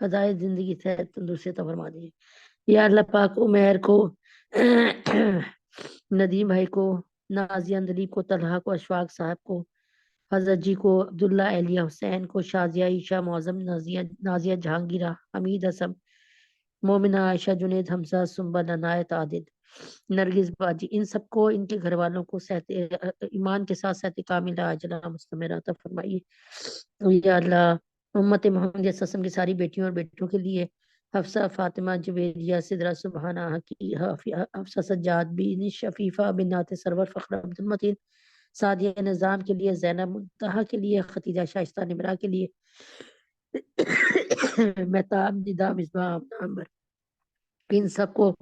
ہدایت زندگی صحت تندرستی عطا فرما دیجیے۔ یا اللہ پاک عمیر کو، ندیم بھائی کو، نازیہ اندلیب کو، طلحہ کو، اشفاق صاحب کو، حضرت جی کو، عبداللہ اہلیہ حسین کو، شازیہ عائشہ معظم نازیہ جہانگیرہ حمید حسن مومنہ عائشہ جنید حمزہ سنبل عنایت عادل نرگس باجی، ان سب کو ان کے گھر والوں کو صحت ایمان کے ساتھ صحت کاملہ عاجلہ مستمرہ عطا فرمائیے۔ یا اللہ امت محمد صلی اللہ علیہ وسلم کی ساری بیٹیوں اور بیٹوں کے لیے حفصہ فاطمہ جویریہ سدرہ سبحانہ حفصہ سجاد بن شفیفہ بنات سرور فخر عبد المتین سعدیہ نظام کے لیے، زینب منتہا کے لیے، ختیجہ شائستہ نمرہ کے لیے، مہتاب ندا مصباح عمر، ان سب کو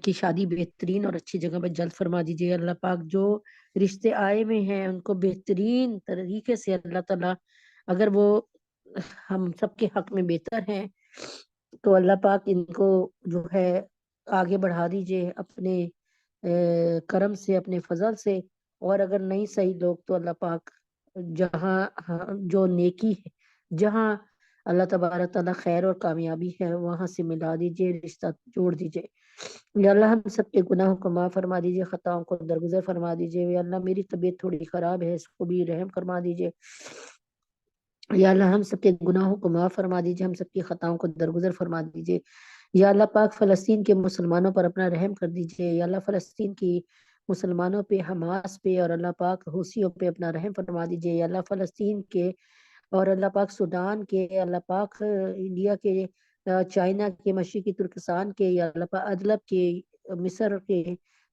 کی شادی بہترین اور اچھی جگہ پہ جلد فرما دیجیے۔ اللہ پاک جو رشتے آئے ہوئے ہیں ان کو بہترین طریقے سے اللہ تعالیٰ، اگر وہ ہم سب کے حق میں بہتر ہیں تو اللہ پاک ان کو جو ہے آگے بڑھا دیجیے اپنے کرم سے، اپنے فضل سے، اور اگر نہیں صحیح لوگ تو اللہ پاک جہاں جو نیکی ہے، جہاں اللہ تبارک تعالیٰ خیر اور کامیابی ہے وہاں سے ملا دیجیے، رشتہ جوڑ دیجیے۔ یا اللہ ہم سب کے گناہوں کو معاف فرما دیجیے، خطاؤں کو درگزر فرما دیجیے۔ یا اللہ میری طبیعت تھوڑی خراب ہے، اس کو بھی رحم فرما دیجیے۔ یا اللہ ہم سب کے گناہوں کو معاف فرما دیجیے، ہم سب کی خطاؤں کو درگزر فرما دیجیے۔ یا اللہ پاک فلسطین کے مسلمانوں پر اپنا رحم کر دیجیے۔ یا اللہ فلسطین کی مسلمانوں پہ، حماس پہ اور اللہ پاک حوثیوں پہ اپنا رحم فرما دیجیے۔ یا اللہ فلسطین کے اور اللہ پاک سوڈان کے، اللہ پاک انڈیا کے، چائنا کے، مشرقی ترکستان کے، یا اللہ پاک ادلب کے، مصر کے،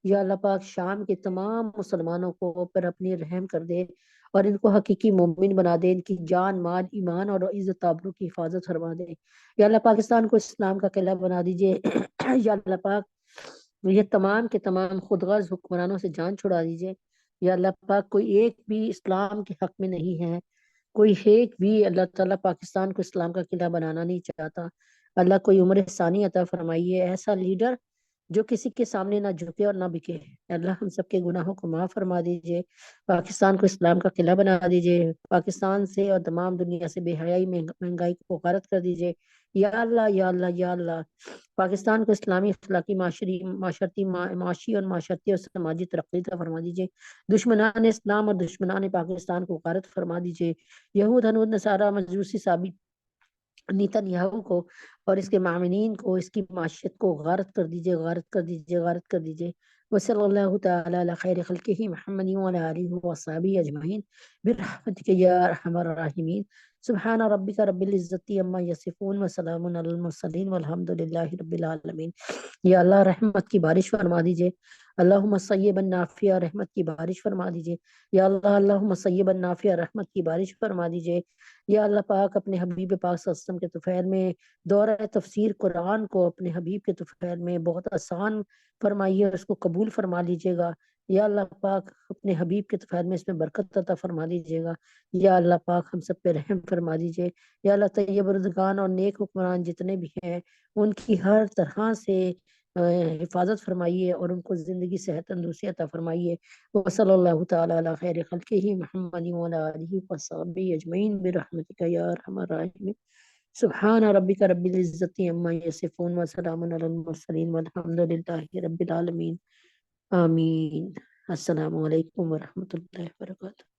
یا اللہ پاک شام کے تمام مسلمانوں کو پر اپنی رحم کر دے اور ان کو حقیقی مومن بنا دے، ان کی جان مال ایمان اور عزت آبرو کی حفاظت فرما دے۔ یا اللہ پاکستان کو اسلام کا قلعہ بنا دیجیے۔ یا اللہ پاک یہ تمام کے تمام خود غرض حکمرانوں سے جان چھڑا دیجیے۔ یا اللہ پاک کوئی ایک بھی اسلام کے حق میں نہیں ہے، کوئی ایک بھی اللہ تعالیٰ پاکستان کو اسلام کا قلعہ بنانا نہیں چاہتا۔ اللہ کوئی عمر ثانی عطا فرمائیے، ایسا لیڈر جو کسی کے سامنے نہ جھکے اور نہ بکے۔ اللہ ہم سب کے گناہوں کو معاف فرما دیجیے، پاکستان کو اسلام کا قلعہ بنا دیجیے، پاکستان سے اور تمام دنیا سے بے حیائی مہنگائی کو غارت کر دیجیے۔ یا اللہ یا اللہ یا اللہ پاکستان کو اسلامی اخلاقی معاشی اور معاشرتی اور سماجی ترقی عطا فرما دیجیے۔ دشمنان اسلام اور دشمنان پاکستان کو غارت فرما دیجیے۔ یہود ہنود نصارہ مجوسی صابی نیتن یاہو کو اور اس کے معاونین کو، اس کی معاشیت کو غارت کر دیجیے، غارت کر دیجیے، غارت کر دیجیے۔ وصلی اللہ تعالی علی خیر خلقہ محمد وعلی آلہ وصحبہ اجمعین برحمتک یا ارحم الراحمین۔ سبحان ربک رب العزت عما یصفون وسلام علی المرسلین والحمد للہ رب العالمین۔ یا اللہ رحمت کی بارش فرما دیجیے، اللہم صیبا نافعہ رحمت کی بارش فرما دیجیے۔ یا اللہ اللہم صیبا نافعہ رحمت کی بارش فرما دیجیے۔ یا اللہ پاک اپنے حبیب پاک صلی اللہ علیہ وسلم کے طفیل میں دورہ تفسیر قرآن کو اپنے حبیب کے طفیل میں بہت آسان فرمائیے اور اس کو قبول فرما لیجیے گا۔ یا اللہ پاک اپنے حبیب کے طفیل میں اس میں برکت عطا فرما دیجیے گا۔ یا اللہ پاک ہم سب پہ رحم فرما دیجیے۔ یا اللہ طیب رزقان اور نیک حکمران جتنے بھی ہیں ان کی ہر طرح سے حفاظت فرمائیے اور ان کو زندگی صحت تندرستی عطا فرمائیے۔ وصلی اللہ تعالی علی خیر خلقہ محمد وعلی آلہ وصحبہ اجمعین برحمتک یا ارحم الراحمین۔ سبحان ربک رب العزت عما یصفون وسلام علی المرسلین والحمد للہ رب العالمین۔ آمین۔ السلام علیکم ورحمۃ اللہ وبرکاتہ۔